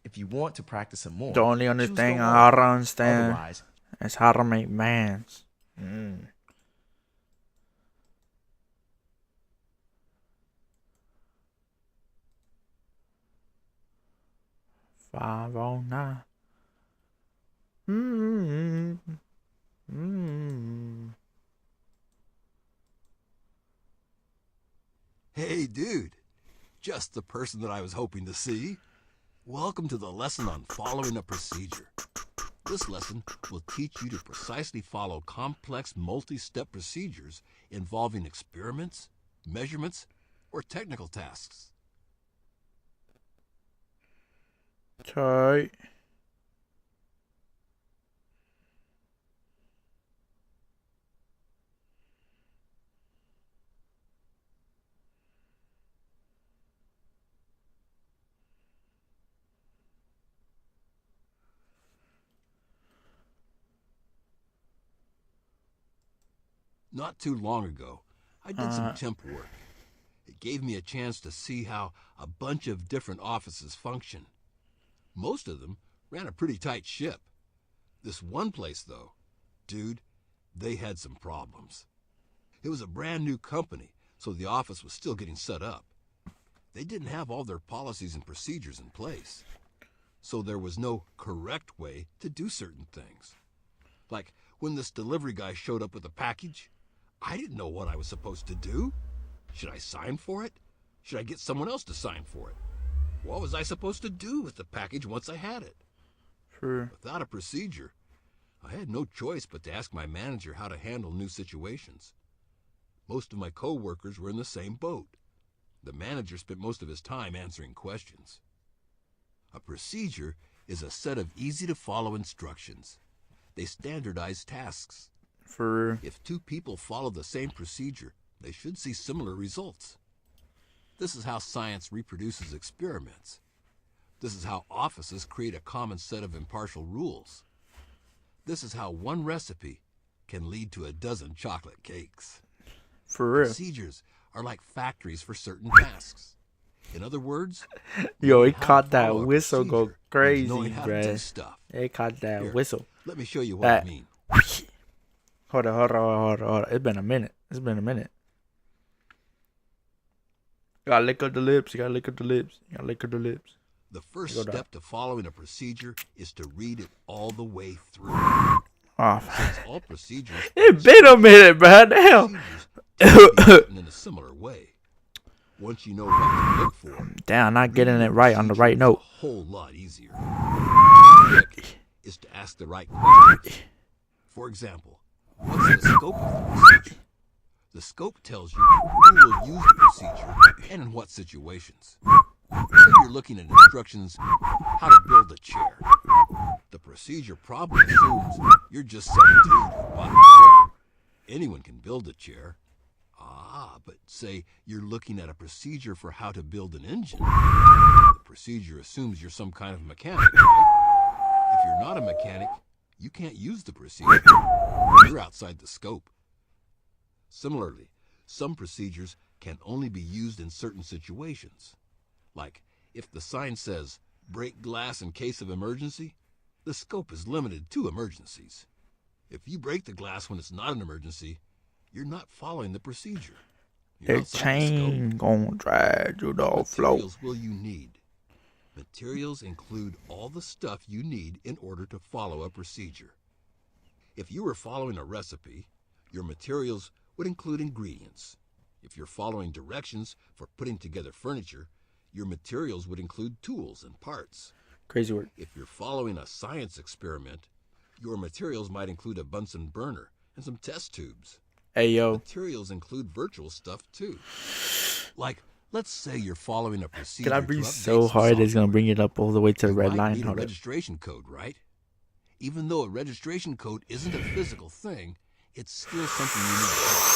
If you want to practice some more, The only choose understand go I on. understand Otherwise, is how to make bands. 509. Hey, dude. Just the person that I was hoping to see. Welcome to the lesson on following a procedure. This lesson will teach you to precisely follow complex multi-step procedures involving experiments, measurements, or technical tasks. Tight. Not too long ago, I did some temp work. It gave me a chance to see how a bunch of different offices function. Most of them ran a pretty tight ship. This one place, though, dude, they had some problems. It was a brand new company, so the office was still getting set up. They didn't have all their policies and procedures in place. So there was no correct way to do certain things. Like when this delivery guy showed up with a package, I didn't know what I was supposed to do. Should I sign for it? Should I get someone else to sign for it? What was I supposed to do with the package once I had it? True. Without a procedure, I had no choice but to ask my manager how to handle new situations. Most of my co-workers were in the same boat. The manager spent most of his time answering questions. A procedure is a set of easy-to-follow instructions. They standardize tasks. For real. If 2 people follow the same procedure, they should see similar results. This is how science reproduces experiments. This is how offices create a common set of impartial rules. This is how one recipe can lead to a dozen chocolate cakes. For real. Procedures are like factories for certain tasks. In other words, Yo, knowing it how to caught that follow a whistle go procedure means crazy, knowing how to do bruh. stuff. It caught that Here, whistle. Let me show you what That. I mean. Hold on. It's been a minute. Gotta lick up the lips. The first Go down. step to following a procedure is to read it all the way through. Oh, Since all procedures it been a minute, bro. Damn. procedures tend to be written in a similar way. Once you know what to look for, Damn, not getting reading it a right on the procedure right is note. A whole lot easier. The trick is to ask the right questions. For example, what's the scope of the procedure? The scope tells you who will use the procedure and in what situations. Say you're looking at instructions how to build a chair. The procedure probably assumes you're just some dude who bought a chair. Anyone can build a chair. But say you're looking at a procedure for how to build an engine. The procedure assumes you're some kind of mechanic, right? If you're not a mechanic, you can't use the procedure. You're outside the scope. Similarly, some procedures can only be used in certain situations. Like, if the sign says, break glass in case of emergency, the scope is limited to emergencies. If you break the glass when it's not an emergency, you're not following the procedure. You're The outside the scope. chain gonna drag you What the flow. materials will you need? Materials include all the stuff you need in order to follow a procedure. If you were following a recipe, your materials would include ingredients. If you're following directions for putting together furniture, your materials would include tools and parts. Crazy word. If you're following a science experiment, your materials might include a Bunsen burner and some test tubes. Hey yo. Materials include virtual stuff too. Like, let's say you're following a procedure. Can I to breathe update so some hard it's gonna software. bring it up all the way to the You red might line? need a Hold up. registration code, right? Even though a registration code isn't a physical thing, it's still something you need to have.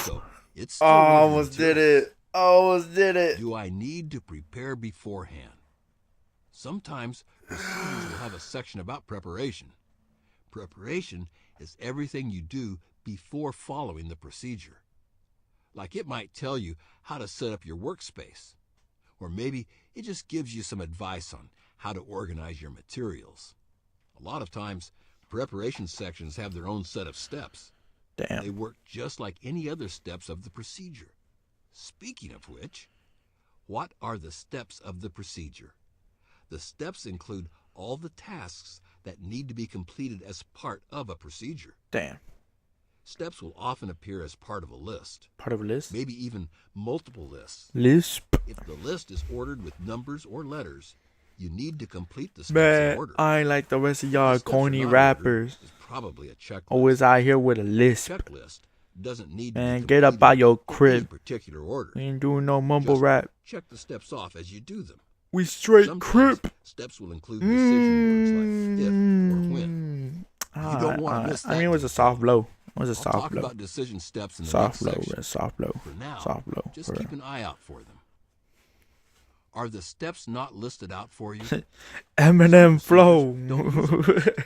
So it's still Oh, one of your almost did materials. it. Almost did it. Do I need to prepare beforehand? Sometimes procedures will have a section about preparation. Preparation is everything you do before following the procedure. Like it might tell you how to set up your workspace. Or maybe it just gives you some advice on how to organize your materials. A lot of times, preparation sections have their own set of steps. They Damn. work just like any other steps of the procedure. Speaking of which, what are the steps of the procedure? The steps include all the tasks that need to be completed as part of a procedure. Damn. Steps will often appear as part of a list, Part of a list. maybe even multiple lists. Lisp. If the list is ordered with numbers or letters, you need to complete the steps Man, in order. I ain't like the rest of y'all If steps are corny not ordered, rappers. it's probably a checklist. Always out here with a A lisp. checklist doesn't need to Man, be get up completed out your in any crib. particular order. We ain't doing no mumble Just rap. check the steps off as you do them. We straight Sometimes crip. steps will include decision words like if or when. You don't want to miss that. I mean, it was a detail. soft blow. It was a I'll soft talk blow. about decision steps in the Soft next blow, section. bro. Soft blow. For now, Soft blow. just bro. keep an eye out for them. Are the steps not listed out for you? Eminem Some flow. procedures don't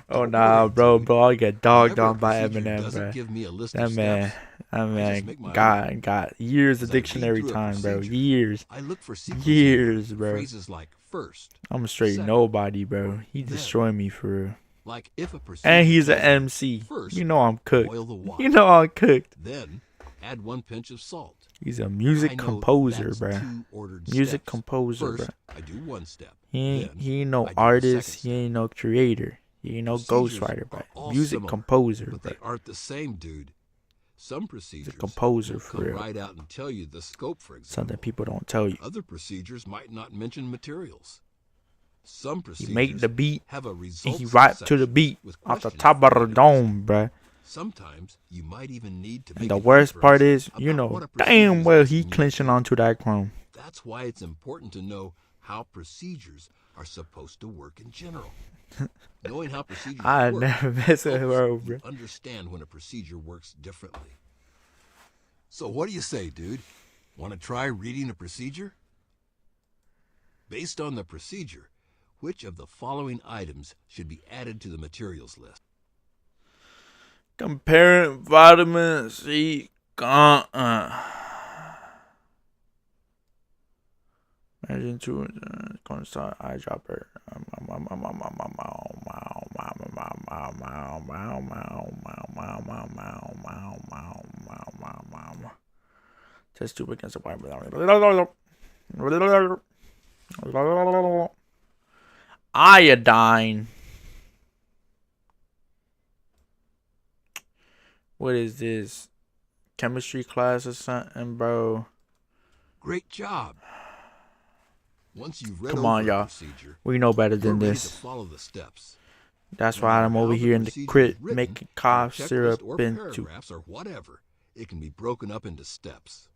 Oh Don't nah, worry, bro, Timmy. bro. I get dogged Whenever a on by procedure Eminem, doesn't bro. give me a list That of man, steps, that just man make my got years of As I read dictionary through a time, bro. procedure, Years. I look for sequences Years, of bro. phrases like first, I'm a straight Second. nobody, bro. He Then. destroying me for real. like if a procedure And he's an tells me, MC. First, You know I'm cooked. boil the water. You know I'm cooked. Then add 1 pinch of salt. He's a I music know composer, that's bro. 2 ordered Music steps. composer, First, bro. I do 1 step. He Then ain't no I do the artist. second He ain't no creator. He ain't no Procedures ghostwriter, bro. are all Music similar, composer, but bro. they aren't the same, dude. Some procedures composer will for come real. right out and tell you the scope, for example. Something people don't tell you. Other procedures might not mention materials. Some He procedures make the beat have a and results he rap to the section beat with off the questions top of for the items. dome, bruh. Sometimes you might even need to make And the an worst part inference is, you about know, what a procedure damn is well asking he you to clinching do. onto that chrome. That's why it's important to know how procedures are supposed to work in general. Knowing how procedures I work never mess with helps her, you bro. understand when a procedure works differently. So what do you say, dude? Want to try reading a procedure? Based on the procedure, which of the following items should be added to the materials list? Comparing vitamin C, Imagine two gonna start eyedropper. Test tube against the white. Iodine. What is this? Chemistry class or something, bro? Great job. Once you've read Come over on, a y'all. procedure, We know better you're than ready to this. follow the steps. That's No why matter I'm over how the here in the procedure is crit written, making in a cough checklist syrup or into paragraphs or whatever, it can be broken up into steps.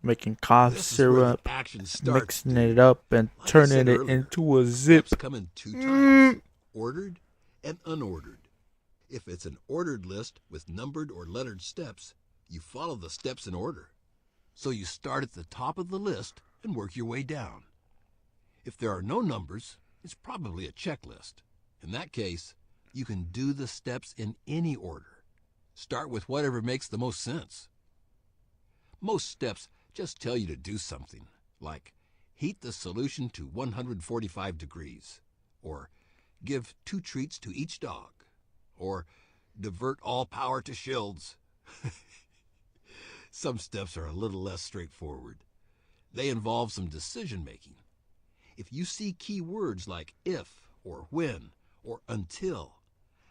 making cough This is where the syrup, action starts, mixing dude. it up and Like I turning said it earlier, into a zip. steps come in two types, ordered and unordered. If it's an ordered list with numbered or lettered steps, you follow the steps in order. So you start at the top of the list and work your way down. If there are no numbers, it's probably a checklist. In that case, you can do the steps in any order. Start with whatever makes the most sense. Most steps just tell you to do something, like heat the solution to 145 degrees, or give 2 treats to each dog, or divert all power to shields. Some steps are a little less straightforward. They involve some decision making. If you see key words like if, or when, or until,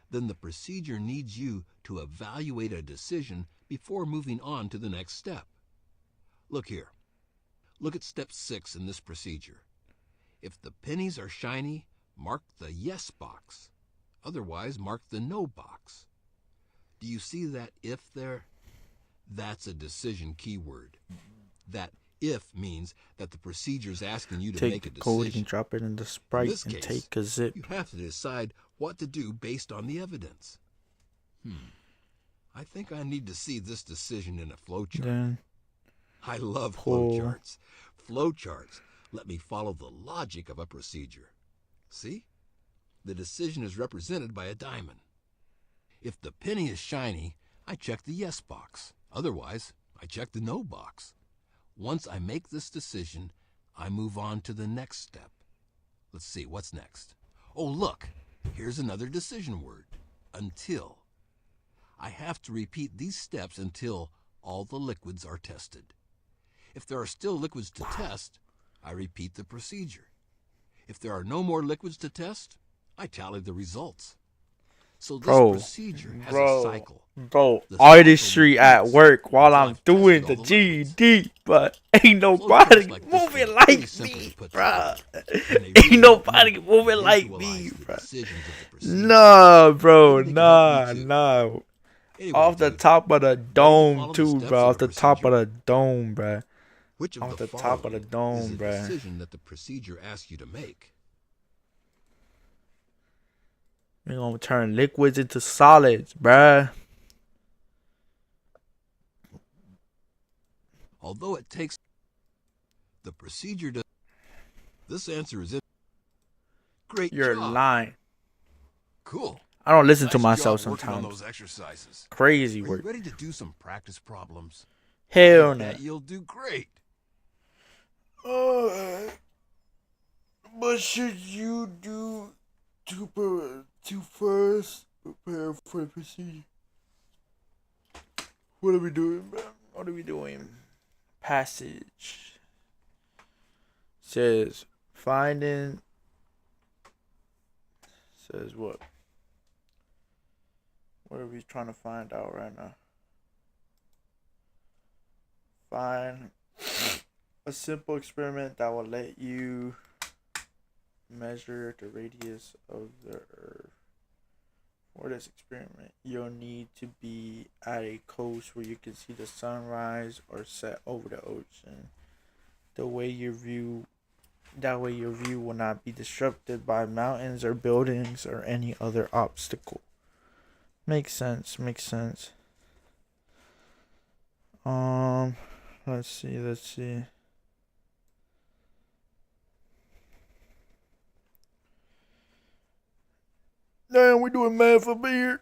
then the procedure needs you to evaluate a decision before moving on to the next step. Look here. Look at step 6 in this procedure. If the pennies are shiny, mark the yes box. Otherwise, mark the no box. Do you see that if there? That's a decision keyword. That if means that the procedure is asking you to Take make a the code, you can decision. drop it in the In Sprite this and case, take a zip. you have to decide what to do based on the evidence. I think I need to see this decision in a flowchart. Then I love pull. flowcharts. Flowcharts let me follow the logic of a procedure. See? The decision is represented by a diamond. If the penny is shiny, I check the yes box. Otherwise, I check the no box. Once I make this decision, I move on to the next step. Let's see, what's next? Oh, look, here's another decision word, until. I have to repeat these steps until all the liquids are tested. If there are still liquids to test, I repeat the procedure. If there are no more liquids to test, I tally the results. So this procedure has a cycle. Bro, The artistry cycle at repeats work while until I'm I've doing tested the all the liquids. GED, but ain't nobody Flowcharts like this moving one are like pretty simple me, to put bruh. together, and they Ain't really help nobody me moving like me, visualize the bruh. decisions of the procedure. Nah, bro, Maybe they can help you too. nah. Anyway, Off the dude, top of the ready to dome, follow the too, steps bro. of Off the the top of procedure? the dome, bruh. Which of Off the the top of the following dome, is a bruh. decision that the procedure asks you to make? We're gonna turn liquids into solids, bruh. Although it takes the procedure does. This answer is it. Great You're job. lying. Cool. I don't listen to Nice myself job working on sometimes. those exercises. Crazy Are you work. ready to do some practice problems? Hell I no. bet you'll do great. What should you do to first prepare for the procedure? What are we doing, man? What are we doing? Passage says finding. Says what? What are we trying to find out right now? Find a simple experiment that will let you measure the radius of the Earth. For this experiment, you'll need to be at a coast where you can see the sunrise or set over the ocean. That way your view will not be disrupted by mountains or buildings or any other obstacle. Makes sense. Let's see. Damn, we doing math up here.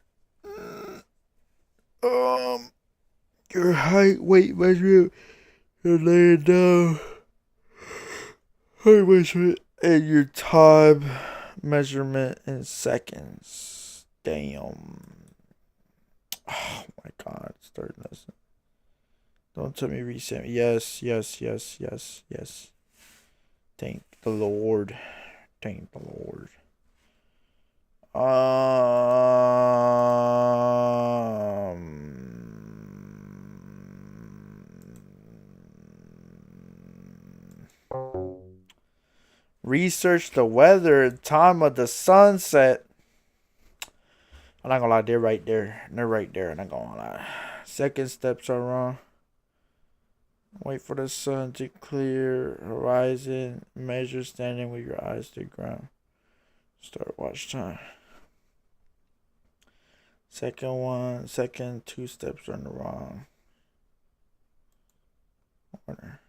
Your height, weight measurement, you're laying down. Height measurement and your time measurement in seconds. Damn. Oh my God, start lesson. Don't tell me reset. Yes. Don't the Lord. Thank the Lord. Research the weather, time of the sunset. I'm not gonna lie, they're right there. They're right there. I'm not gonna lie. Second steps are wrong. Wait for the sun to clear. Horizon. Measure standing with your eyes to the ground. Start watch time. Second two steps are in the wrong order.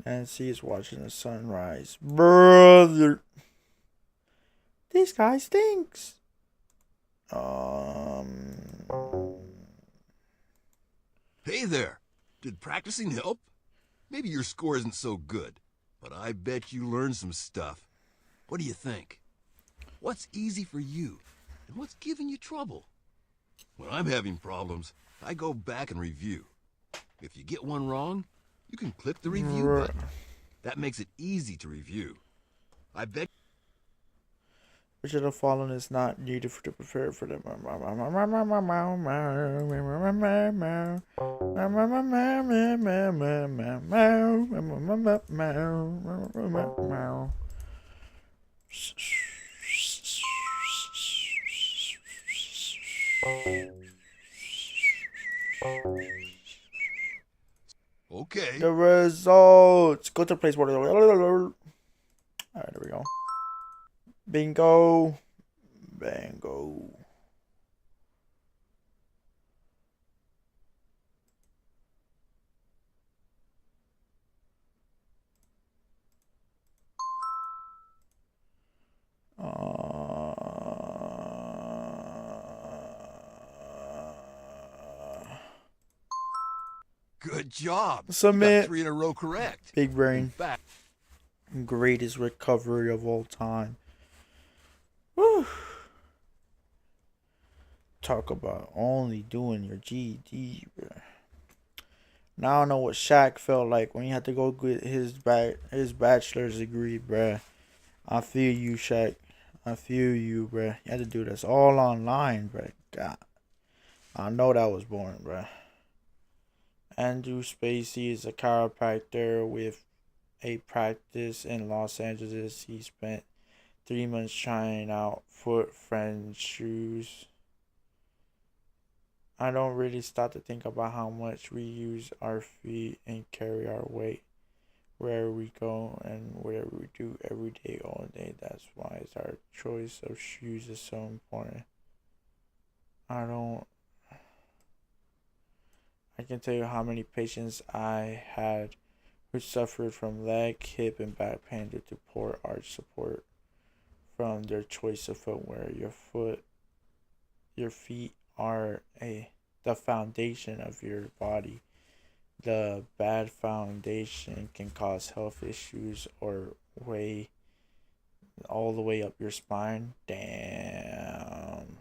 Nancy is watching the sunrise. Brother. This guy stinks. Hey there. Did practicing help? Maybe your score isn't so good, but I bet you learned some stuff. What do you think? What's easy for you, and what's giving you trouble? When I'm having problems, I go back and review. If you get one wrong, you can click the review button. That makes it easy to review. I bet. Which of the following is not needed to prepare for the Okay. the results. Go to the place where. Alright, there we go. Bingo. Bango. Good job. Submit. You got 3 in a row correct. Big In brain. fact, Greatest recovery of all time. Woo. Talk about only doing your GED, bro. Now I know what Shaq felt like when he had to go get his bachelor's degree, bruh. I feel you, Shaq. I feel you, bruh. You had to do this all online, bruh. God. I know that was boring, bruh. Andrew Spacey is a chiropractor with a practice in Los Angeles. He spent 3 months trying out foot friend shoes. I don't really stop to think about how much we use our feet and carry our weight wherever we go and whatever we do every day, all day. That's why our choice of shoes is so important. I can tell you how many patients I had who suffered from leg, hip, and back pain due to poor arch support from their choice of footwear. Your feet are the foundation of your body. The bad foundation can cause health issues or weigh all the way up your spine. Damn.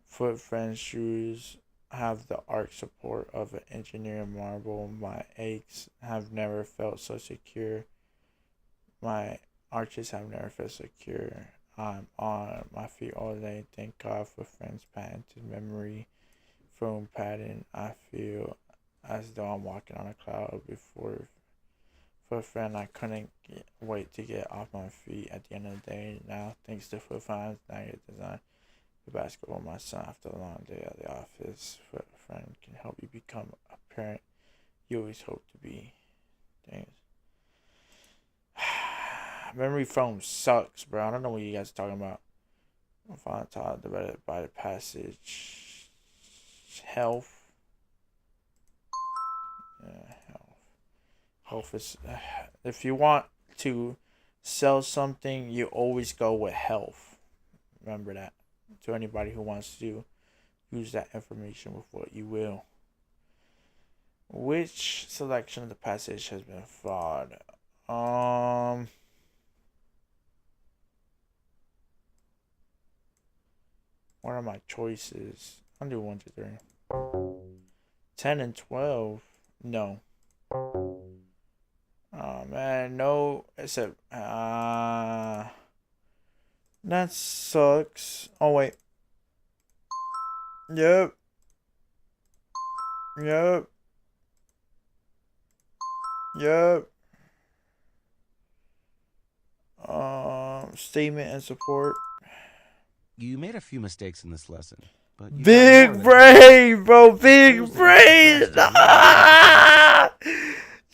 Foot friend shoes have the arch support of an engineered marble. My aches have never felt so secure. My arches have never felt secure. I'm on my feet all day. Thank God for friends' patented memory foam padding. I feel as though I'm walking on a cloud. Before for a friend, I couldn't wait to get off my feet at the end of the day. Now, thanks to Foot Friends, now you design the basketball my son after a long day at the office. Foot Friend can help you become a parent you always hope to be. Thanks. Memory foam sucks, bro. I don't know what you guys are talking about. I'm finally taught by the passage. Health. Yeah, health. Health is. If you want to sell something, you always go with health. Remember that. To anybody who wants to use that information with what you will. Which selection of the passage has been flawed? What are my choices? I'll do 1, 2, 3. 10 and 12? No. man, no, except that sucks. Oh wait. Yep. Yep. Yep. Statement and support. You made a few mistakes in this lesson, but you got more Big than- brain, bro. Big Proves that brain.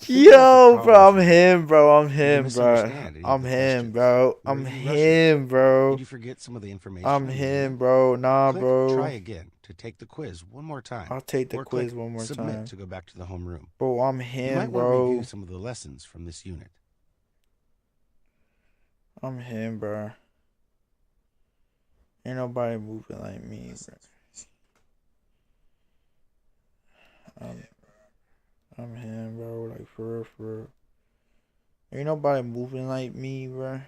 you can Yo, bro, I'm him, bro. I'm Did you him, bro. misunderstand any of I'm the him, questions? bro. Were I'm you rushing? him, bro. Did you forget some of the information? I'm on the him, unit? bro. Nah, Click bro. try again to take the quiz one more time. I'll take the or quiz click one more submit time. to go back to the homeroom. Bro, I'm You him, might want to review bro. some of the lessons from this unit. I'm him, bro. Ain't nobody moving like me, bro. I'm him, bro. Like, for real, for real. Ain't nobody moving like me, bro.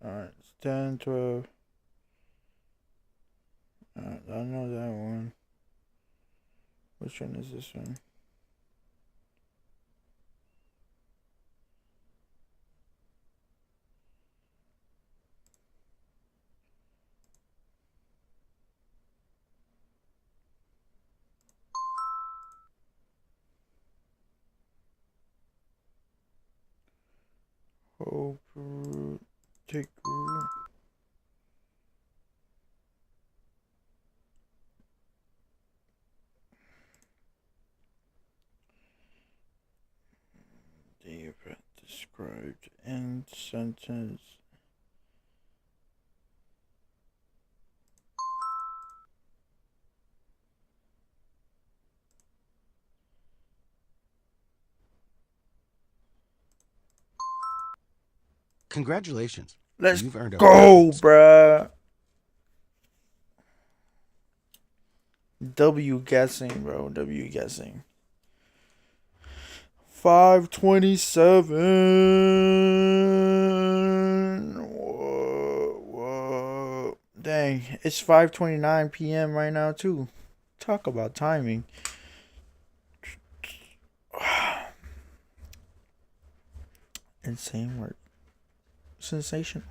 Alright, it's 10, 12. Alright, I know that one. Which one is this one? Hope root, take root. The event described in sentence. Congratulations. Let's You've earned a go, perfect bruh. W guessing, bro. W guessing. 5:27. Whoa. Dang, it's 5:29 p.m. right now too. Talk about timing. Insane work. Sensational.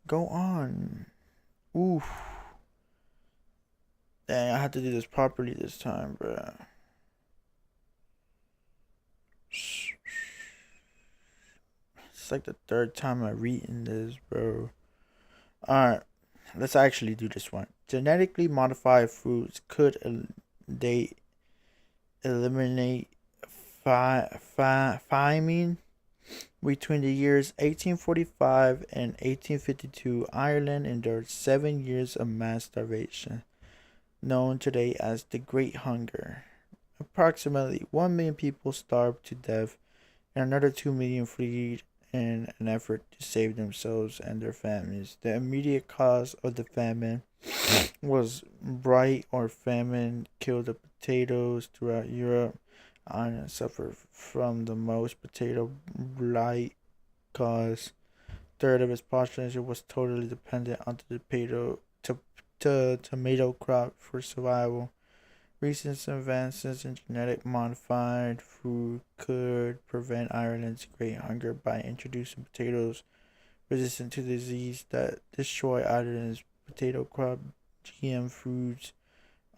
Go on. Oof. Dang, I have to do this properly this time, bruh. It's like the third time I'm reading this, bro. Alright, let's actually do this one. Genetically modified foods could they eliminate famine. Between the years 1845 and 1852, Ireland endured 7 years of mass starvation, known today as the Great Hunger. Approximately 1 million people starved to death, and another 2 million fled in an effort to save themselves and their families. The immediate cause of the famine was blight or famine killed the potatoes throughout Europe. Ireland suffered from the most potato blight cause. Third of its population was totally dependent on the tomato crop for survival. Recent advances in genetic modified food could prevent Ireland's great hunger by introducing potatoes resistant to disease that destroy Ireland's potato crop. GM foods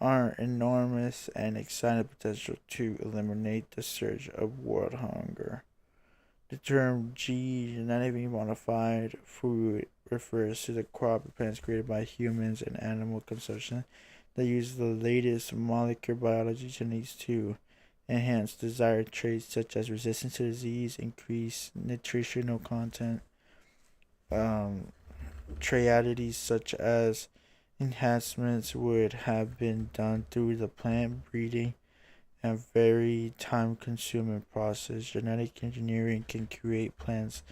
are enormous and exciting potential to eliminate the surge of world hunger. The term genetically modified food refers to the crop plants created by humans and animal consumption that use the latest molecular biology techniques to enhance desired traits such as resistance to disease, increase nutritional content, um, triadities such as enhancements would have been done through the plant breeding and very time consuming process. Genetic engineering can create plants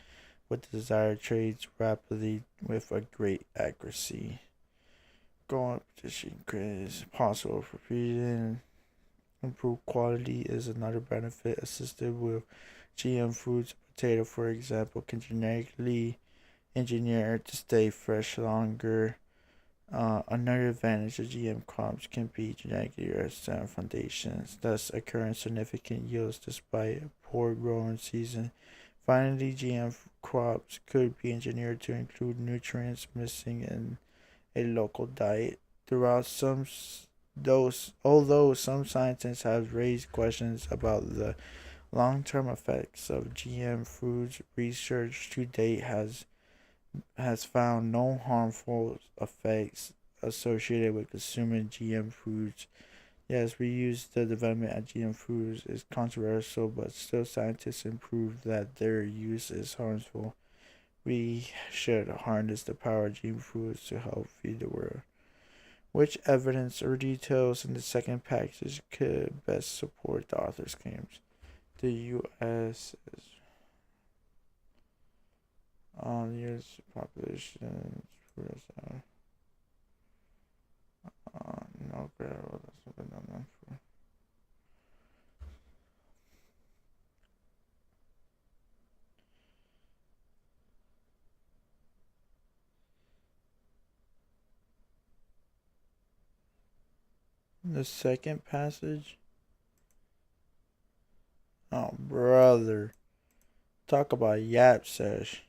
with the desired traits rapidly with a great accuracy. Growing position is possible for breeding. Improved quality is another benefit assisted with GM foods. Potato, for example, can genetically engineer to stay fresh longer. Another advantage of GM crops can be genetically resistant foundations, thus occurring significant yields despite a poor growing season. Finally, GM crops could be engineered to include nutrients missing in a local diet. Throughout although some scientists have raised questions about the long-term effects of GM foods, research to date has found no harmful effects associated with consuming GM foods. Yes, we use the development of GM foods is controversial, but still scientists prove that their use is harmful. We should harness the power of GM foods to help feed the world. Which evidence or details in the second passage could best support the author's claims? The U.S. is on U.S. population. No, gravel. That's what they're not known for. The second passage. Oh, brother. Talk about yap sesh.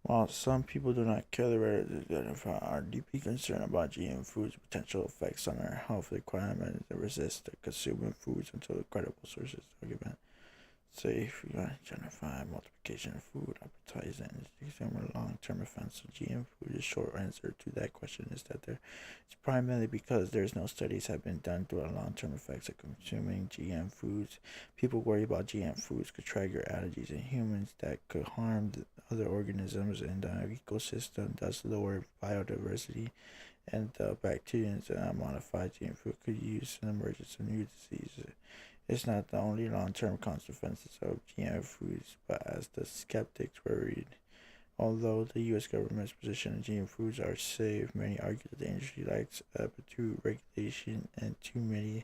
While some people do not care, the rest are deeply concerned about GM foods' potential effects on our health requirements and resist consuming foods until credible sources document safe, identify multiplication of food, appetizing, and examine long-term effects of GM food. The short answer to that question is that it's primarily because there's no studies have been done to the long-term effects of consuming GM foods. People worry about GM foods could trigger allergies in humans that could harm the other organisms in the ecosystem, thus lower biodiversity, and the bacteria that modified GM food could use in the emergence of new diseases. It's not the only long-term consequences of GM foods, but as the skeptics worried. Although the U.S. government's position on GM foods are safe, many argue that the industry lacks appetite regulation and too many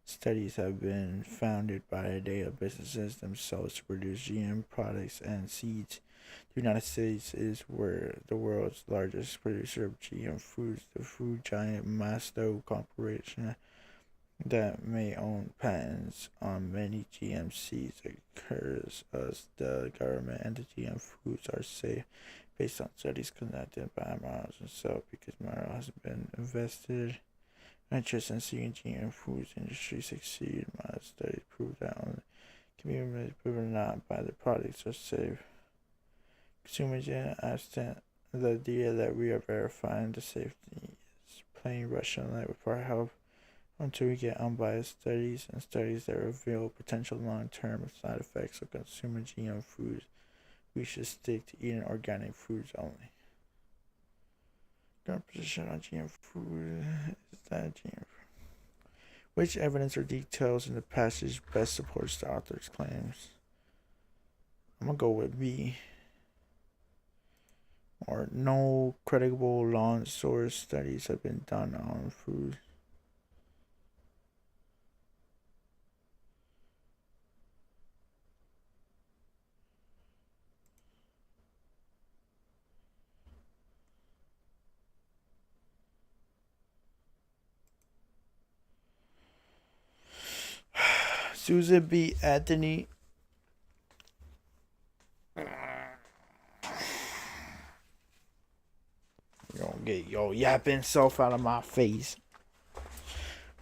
studies have been founded by the data businesses themselves to produce GM products and seeds. The United States is where the world's largest producer of GM foods, the food giant Masto Corporation, that may own patents on many GM seeds occurs as the government and the GM foods are safe based on studies conducted by Maros himself because Maros has been invested interest in seeing GM foods industry succeed. Maros studies prove that only can be proven not by the products are safe. Consumers in absent the idea that we are verifying the safety is playing Russian roulette with our health until we get unbiased studies and studies that reveal potential long-term side effects of consuming GM foods. We should stick to eating organic foods only. Current position on GM food is that GM food. Which evidence or details in the passage best supports the author's claims? I'm gonna go with B. Or no credible long source studies have been done on food. Susan B. Anthony. You don't get your yapping self out of my face.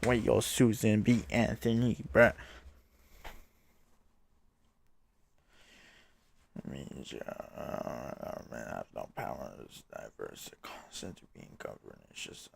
Where your Susan B. Anthony, bruh. Means man have no power is diverse, constant to being governed. It's just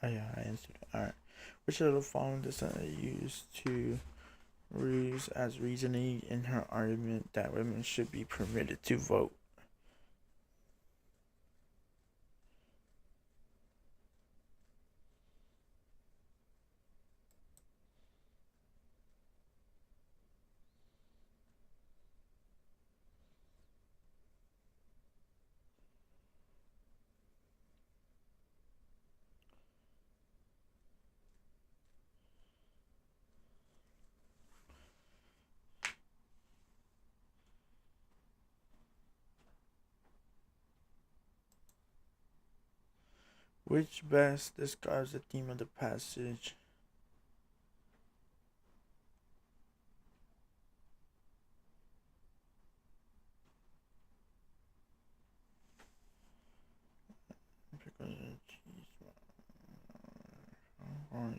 oh yeah, I answered it. Alright. Which of the following does not use to use as reasoning in her argument that women should be permitted to vote? Which best describes the theme of the passage?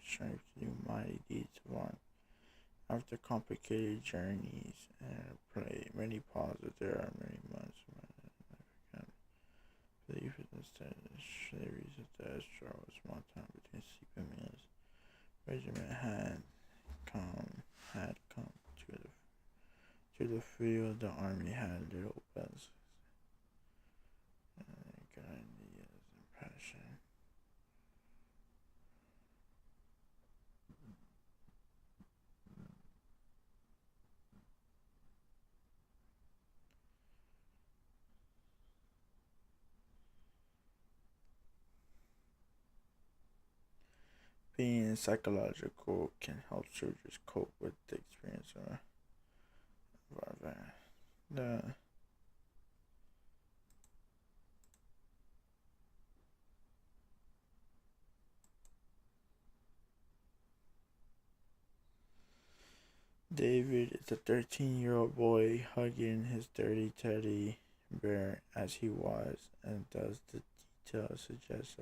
Strength to do mighty deeds one. After complicated journeys and play many pauses, there are many months. Believe it instead series of the Astro was one time between sleeping meals. Regiment had come to the field. The army had little bells. Good ideas and passion. Being psychological can help soldiers cope with the experience of the David is a 13-year-old boy hugging his dirty teddy bear as he was, and thus the details suggest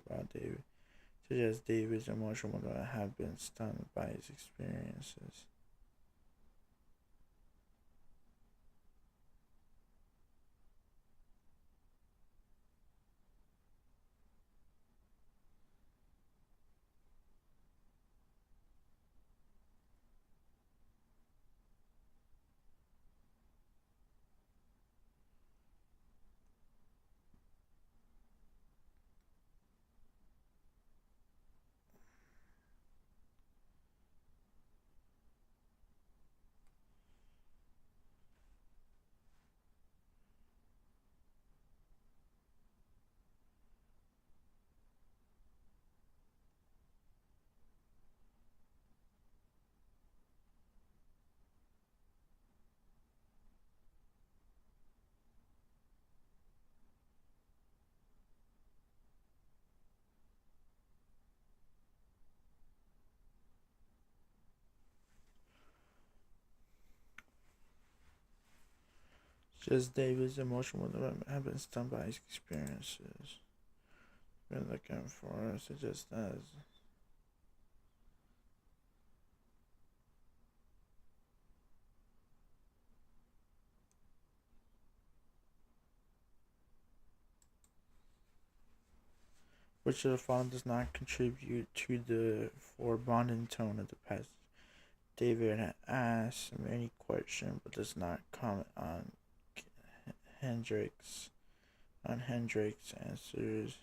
David's emotional mother have been stunned by his experiences. Just David's emotional development have been stunned by his experiences. Been looking for suggest as which of the following does not contribute to the foreboding tone of the passage. David asks many questions but does not comment on Hendricks' answers.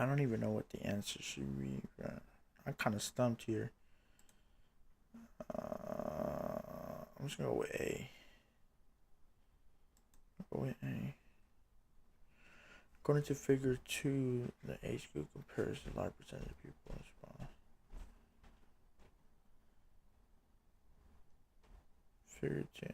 I don't even know what the answer should be, bro. I'm kind of stumped here. I'm just gonna go with A. Go with A. According to Figure 2, the age group compares a large percentage of people respond. Figure 2.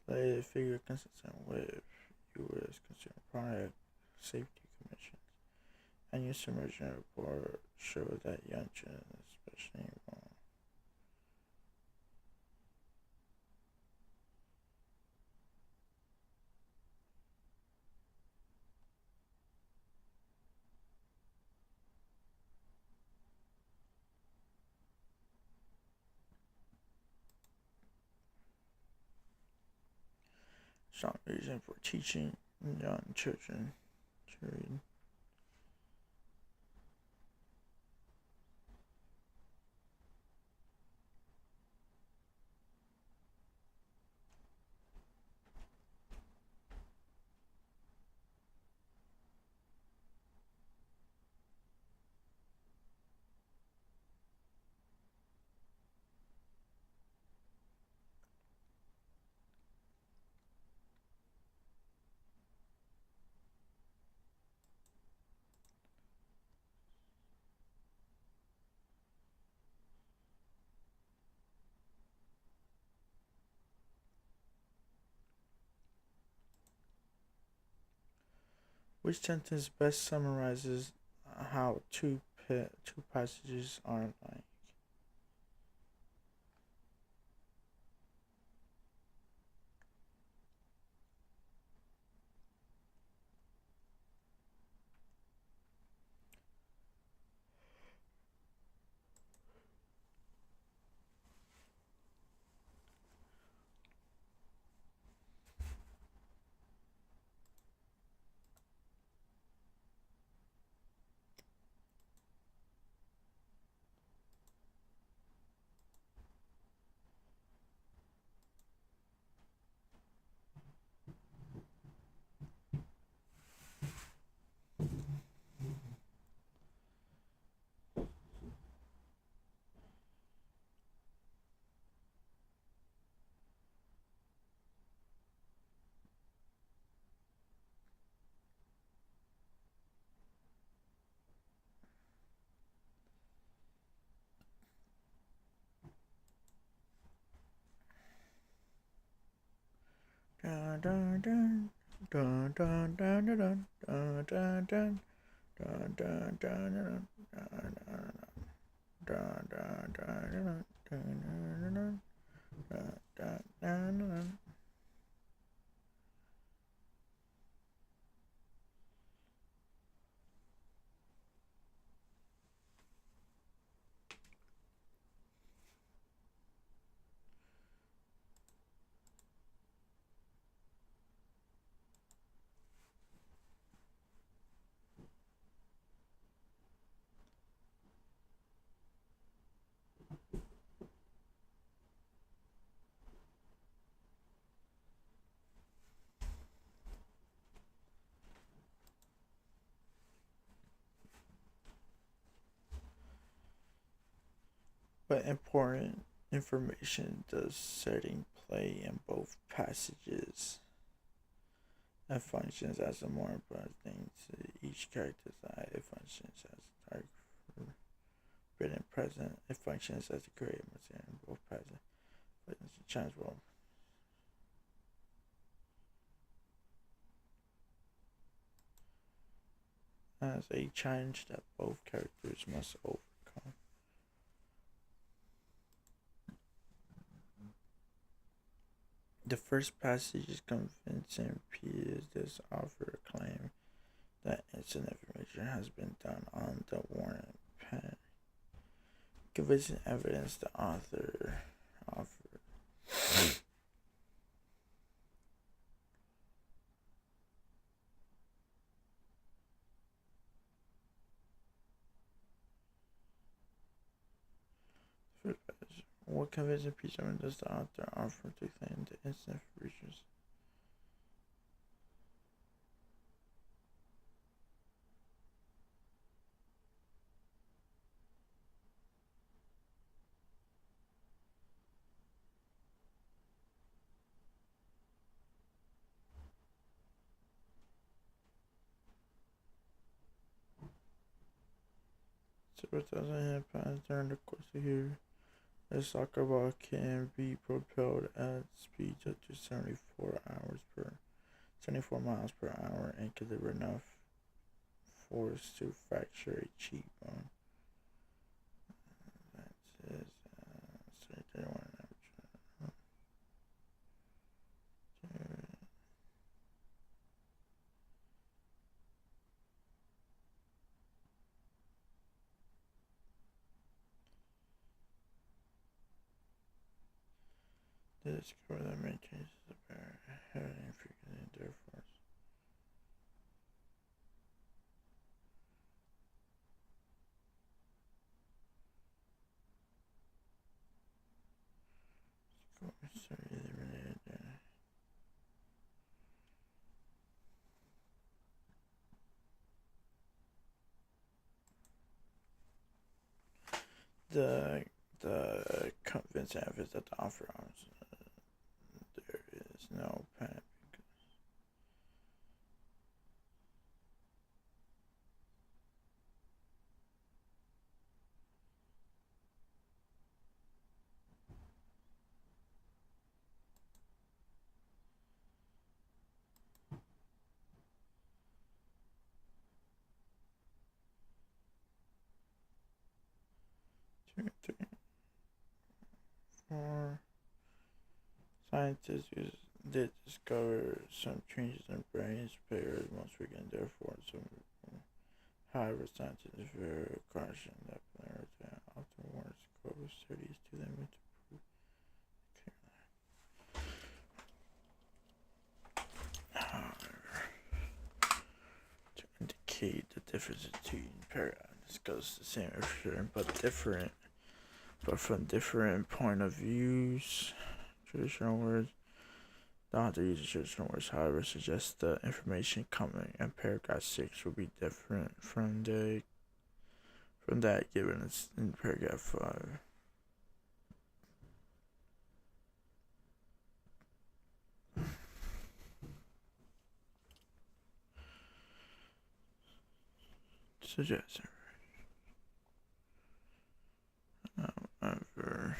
The figure consistent with U.S. Consumer Product Safety Commission. Annual submersion report show that young children, especially strong reason for teaching young children to read. Which sentence best summarizes how two passages are like? Dun dun dun dun dun dun dun dun dun dun dun dun dun dun. What important information does setting play in both passages? It functions as a more important thing to each character's eye. It functions as a dark forbidden present. It functions as a creative material in both present. But it's a chance world. As a challenge that both characters must overcome. The first passage is convincing. Peters does offer a claim that instant information has been done on the Warren pen. Convincing evidence the author offered. What convincing piece of evidence does the author offer to claim the instant features? So it doesn't happen during the course of here. A soccer ball can be propelled at speeds up to 74 miles per hour and can deliver enough force to fracture a cheekbone. That is, say 31 average. They discover that many changes of bear having frequently in their force. So either related the convincing evidence that the offer arms there is no panic. Two, three, four. Scientists did discover some changes in brain pairs most frequent, therefore some. However, scientists very caution that players often warn scope studies to them to prove. However, to indicate the difference between paradigms goes the same but from different point of views. Traditional words. The author uses traditional words, however, suggests the information coming in paragraph 6 will be different from that given in paragraph 5. Suggestion. However,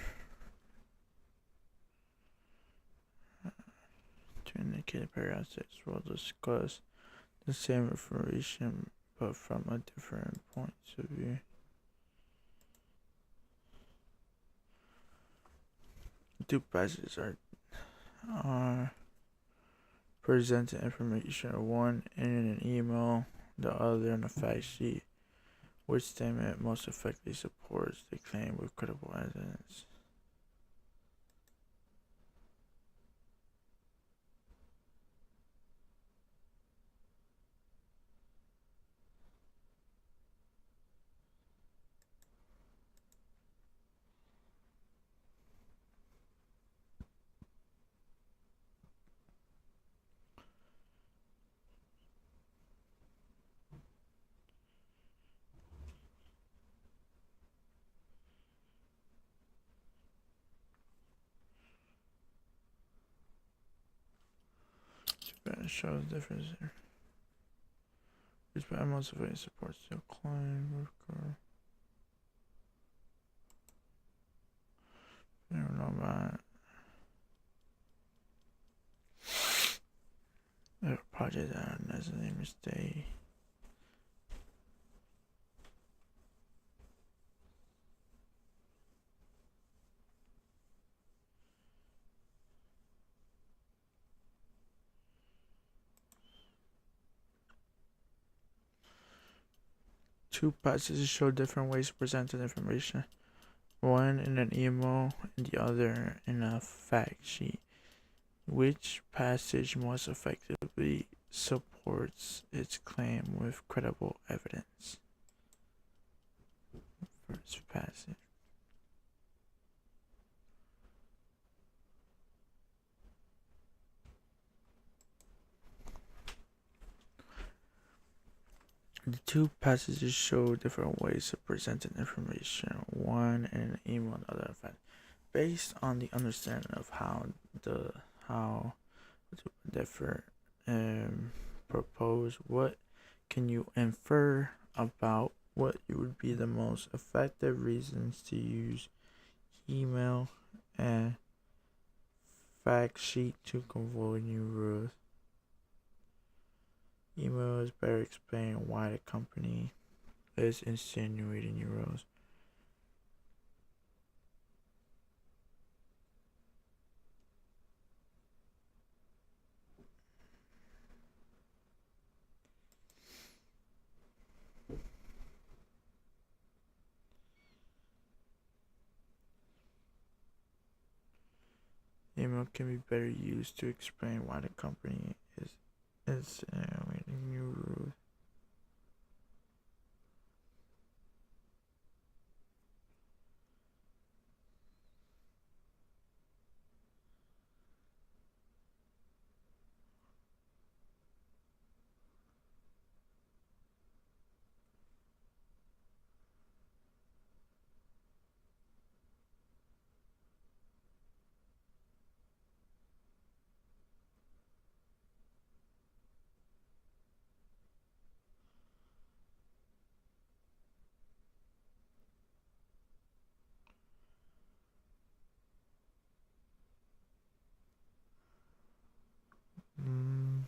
to indicate paragraph 6 will discuss the same information but from a different points of view. Two passages are presenting information, one in an email, the other in a fact sheet. Which statement most effectively supports the claim with credible evidence? It shows difference here. Which by most of it supports the claim with credible. I don't know about the project that are necessarily mistake. Two passages show different ways to present the information. One in an email and the other in a fact sheet. Which passage most effectively supports its claim with credible evidence? First passage. The two passages show different ways of presenting information, one in an email and the other in fact. Based on the understanding of how to differ propose, what can you infer about what would be the most effective reasons to use email and fact sheet to convey new rules? Email is better explain why the company is insinuating new rules. Email can be better used to explain why the company is insinuating new rules. Mm.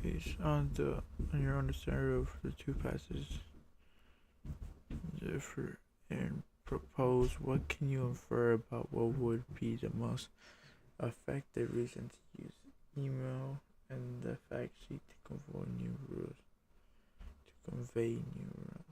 Based on your understanding of the two passages differ and propose, what can you infer about what would be the most effective reason to use email and the fact sheet to convey new rules? To convey new rules.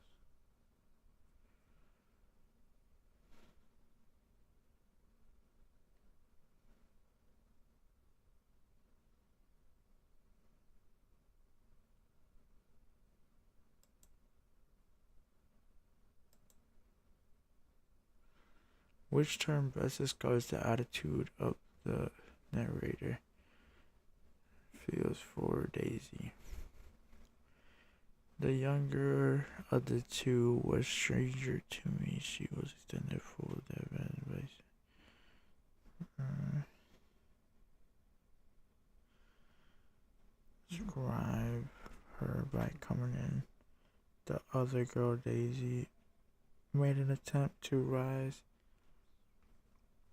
Which term best describes the attitude of the narrator feels for Daisy? The younger of the two was stranger to me. She was extended full of advice. Describe her by coming in. The other girl, Daisy, made an attempt to rise.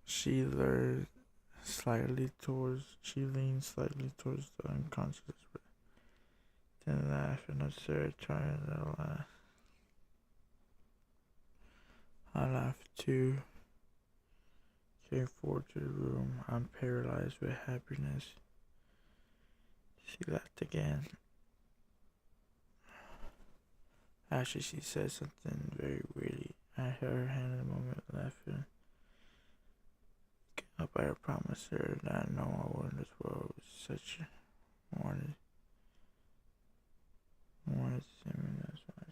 She leaned slightly towards the unconscious, but then laughed and observed trying to laugh. I laughed too. Came forward to the room. I'm paralyzed with happiness. She laughed again. Actually, she said something very witty. I held her hand in a moment, laughing. Up, I promised her that no one in this world was such wanted to see me. That's why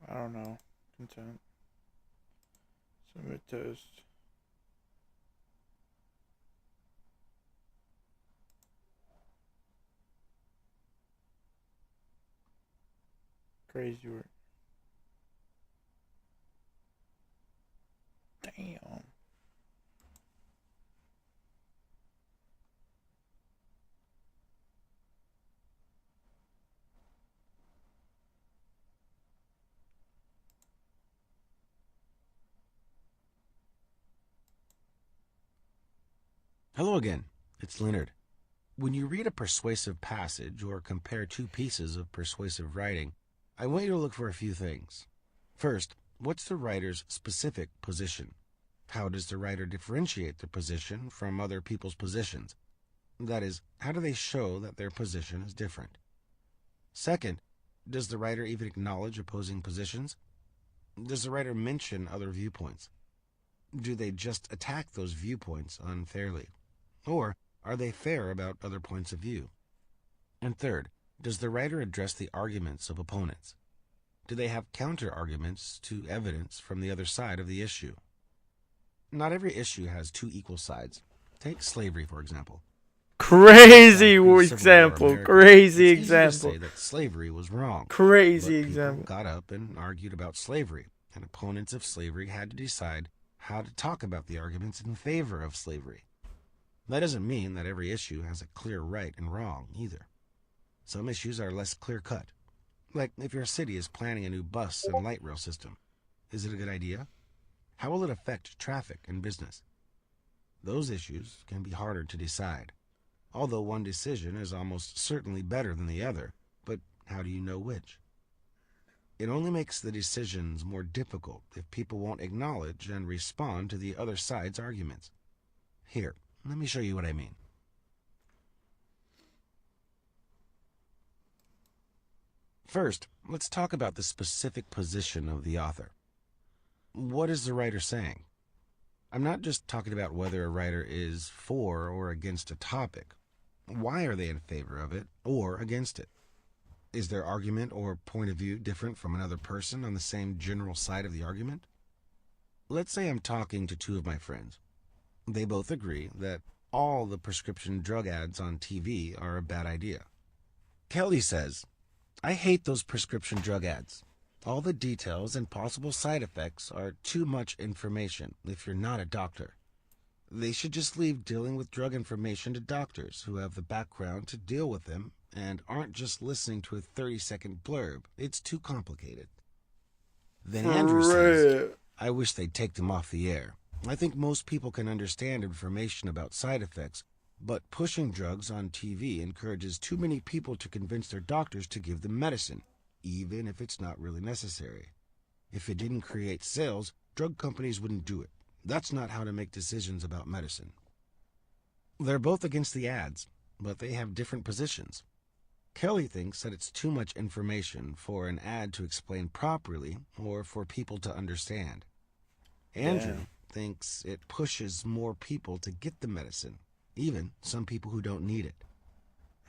I don't know. Content. Submit test. Crazy work. Damn. Hello again, it's Leonard. When you read a persuasive passage or compare two pieces of persuasive writing, I want you to look for a few things. First, what's the writer's specific position? How does the writer differentiate their position from other people's positions? That is, how do they show that their position is different? Second, does the writer even acknowledge opposing positions? Does the writer mention other viewpoints? Do they just attack those viewpoints unfairly? Or are they fair about other points of view? And third, does the writer address the arguments of opponents? Do they have counter-arguments to evidence from the other side of the issue? Not every issue has two equal sides. Take slavery, for example. Crazy Civil War example. America, Crazy it's easy to example. say that slavery was wrong. Crazy But people example. got up and argued about slavery, and opponents of slavery had to decide how to talk about the arguments in favor of slavery. That doesn't mean that every issue has a clear right and wrong, either. Some issues are less clear-cut. Like if your city is planning a new bus and light rail system. Is it a good idea? How will it affect traffic and business? Those issues can be harder to decide. Although one decision is almost certainly better than the other, but how do you know which? It only makes the decisions more difficult if people won't acknowledge and respond to the other side's arguments. Here, let me show you what I mean. First, let's talk about the specific position of the author. What is the writer saying? I'm not just talking about whether a writer is for or against a topic. Why are they in favor of it or against it? Is their argument or point of view different from another person on the same general side of the argument? Let's say I'm talking to two of my friends. They both agree that all the prescription drug ads on TV are a bad idea. Kelly says, "I hate those prescription drug ads. All the details and possible side effects are too much information if you're not a doctor. They should just leave dealing with drug information to doctors who have the background to deal with them and aren't just listening to a 30-second blurb. It's too complicated." Then Andrew says, "I wish they'd take them off the air. I think most people can understand information about side effects, but pushing drugs on TV encourages too many people to convince their doctors to give them medicine, even if it's not really necessary. If it didn't create sales, drug companies wouldn't do it. That's not how to make decisions about medicine." They're both against the ads, but they have different positions. Kelly thinks that it's too much information for an ad to explain properly or for people to understand. Andrew thinks it pushes more people to get the medicine, even some people who don't need it.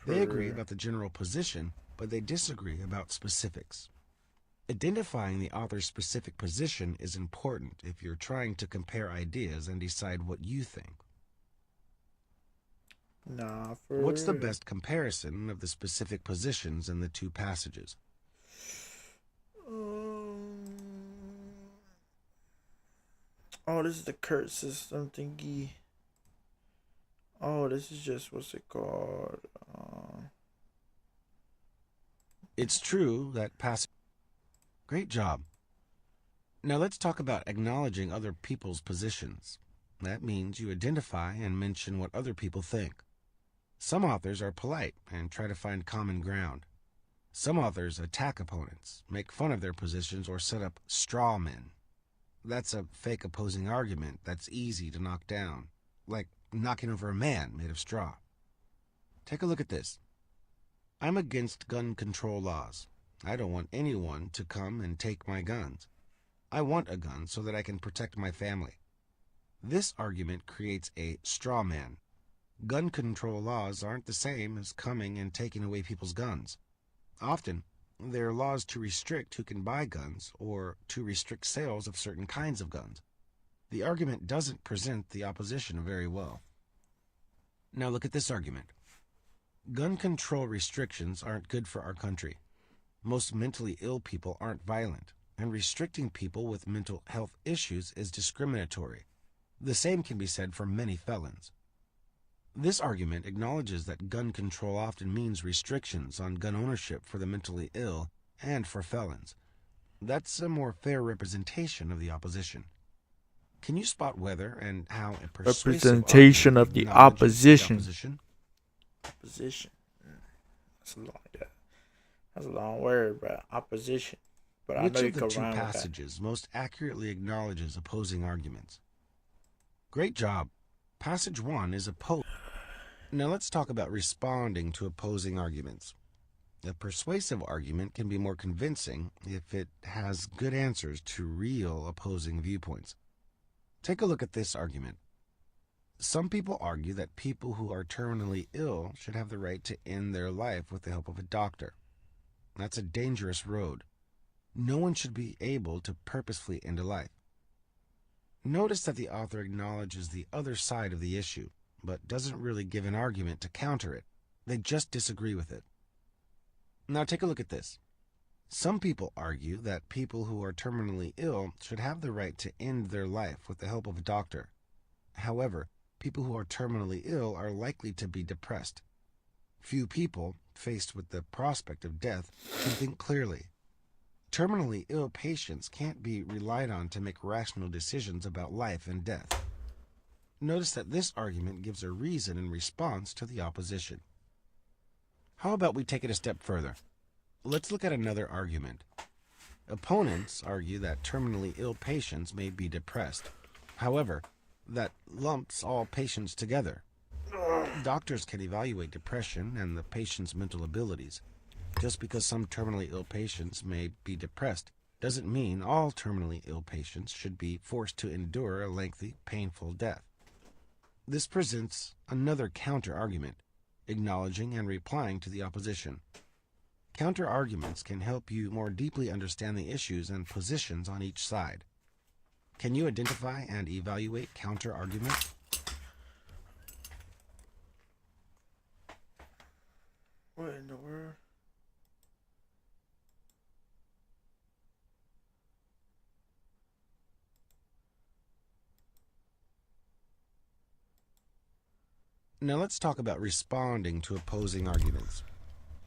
They agree about the general position, but they disagree about specifics. Identifying the author's specific position is important if you're trying to compare ideas and decide what you think. Nah, for What's the real. best comparison of the specific positions in the two passages? Oh, this is the Kurt system thingy. Oh, this is just what's it called? It's true that passage. Great job. Now let's talk about acknowledging other people's positions. That means you identify and mention what other people think. Some authors are polite and try to find common ground. Some authors attack opponents, make fun of their positions, or set up straw men. That's a fake opposing argument that's easy to knock down, like knocking over a man made of straw. Take a look at this. I'm against gun control laws. I don't want anyone to come and take my guns. I want a gun so that I can protect my family. This argument creates a straw man. Gun control laws aren't the same as coming and taking away people's guns. Often, There are laws to restrict who can buy guns or to restrict sales of certain kinds of guns. The argument doesn't present the opposition very well. Now look at this argument. Gun control restrictions aren't good for our country. Most mentally ill people aren't violent, and restricting people with mental health issues is discriminatory. The same can be said for many felons. This argument acknowledges that gun control often means restrictions on gun ownership for the mentally ill and for felons. That's a more fair representation of the opposition. Can you spot whether and how a persuasive Representation argument of the acknowledges opposition. Opposition. That's a long, yeah. That's a long word, bro. Opposition. But I Which know you of the can two rhyme with that. passages most accurately acknowledges opposing arguments? Great job. Passage 1 is opposed. Now let's talk about responding to opposing arguments. A persuasive argument can be more convincing if it has good answers to real opposing viewpoints. Take a look at this argument. Some people argue that people who are terminally ill should have the right to end their life with the help of a doctor. That's a dangerous road. No one should be able to purposefully end a life. Notice that the author acknowledges the other side of the issue, but doesn't really give an argument to counter it. They just disagree with it. Now take a look at this. Some people argue that people who are terminally ill should have the right to end their life with the help of a doctor. However, people who are terminally ill are likely to be depressed. Few people, faced with the prospect of death, can think clearly. Terminally ill patients can't be relied on to make rational decisions about life and death. Notice that this argument gives a reason in response to the opposition. How about we take it a step further? Let's look at another argument. Opponents argue that terminally ill patients may be depressed. However, that lumps all patients together. Doctors can evaluate depression and the patient's mental abilities. Just because some terminally ill patients may be depressed doesn't mean all terminally ill patients should be forced to endure a lengthy, painful death. This presents another counter-argument, acknowledging and replying to the opposition. Counter-arguments can help you more deeply understand the issues and positions on each side. Can you identify and evaluate counter-arguments? What in the world? Now let's talk about responding to opposing arguments.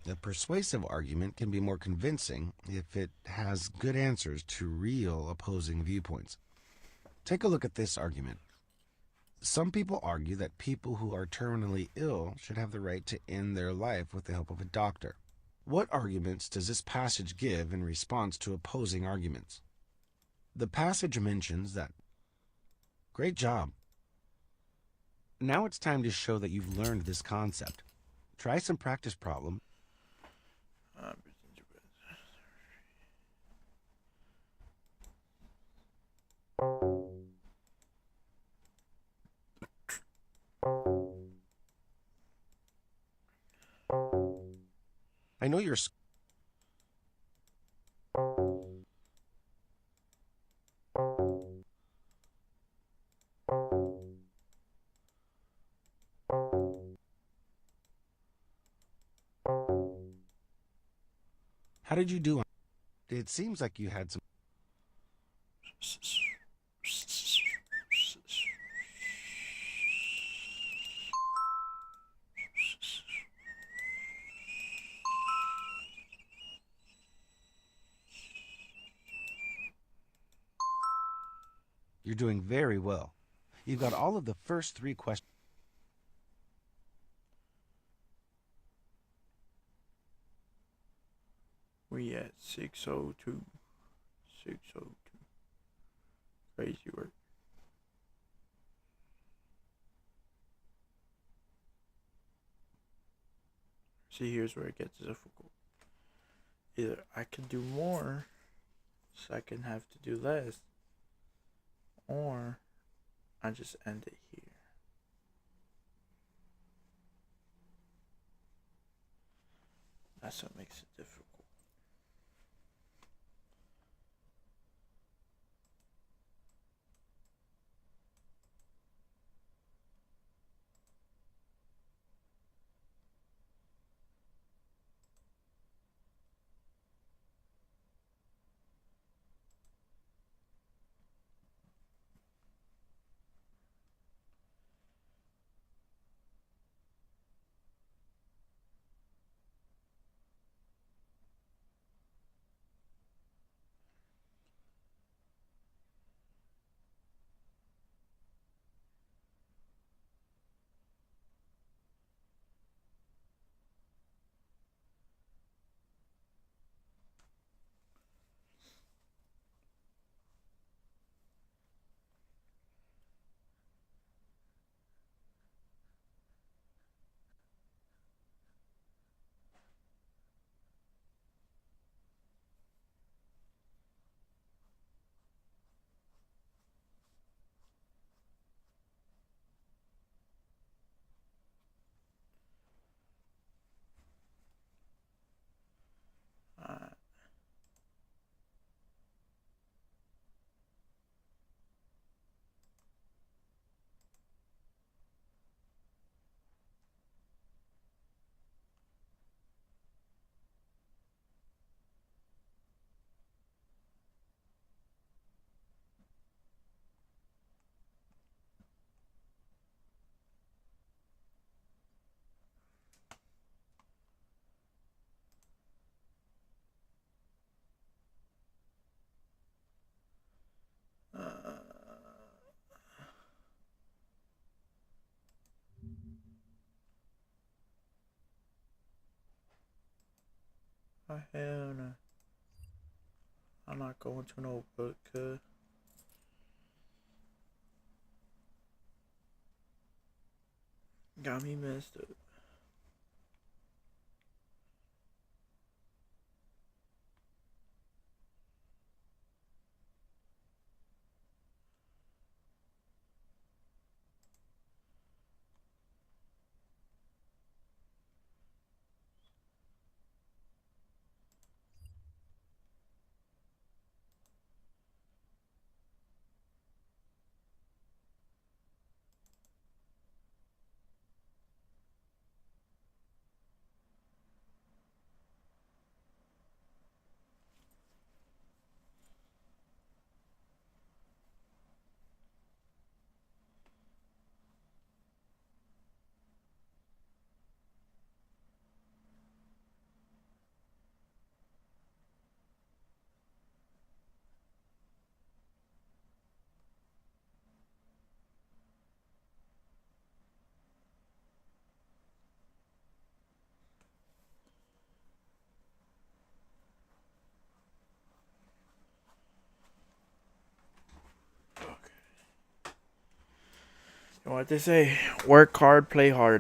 A persuasive argument can be more convincing if it has good answers to real opposing viewpoints. Take a look at this argument. Some people argue that people who are terminally ill should have the right to end their life with the help of a doctor. What arguments does this passage give in response to opposing arguments? The passage mentions that. Great job. Now it's time to show that you've learned this concept. Try some practice problems. I know you're. How did you do? It seems like you had some. You're doing very well. You've got all of the first 3 questions. We at 6:02. 6:02. Crazy work. See, here's where it gets difficult. Either I can do more, so I can have to do less, or I just end it here. That's what makes it difficult. Oh, hell no. I'm not going to no book, cuz. Got me messed up. You know what they say? Work hard, play hard.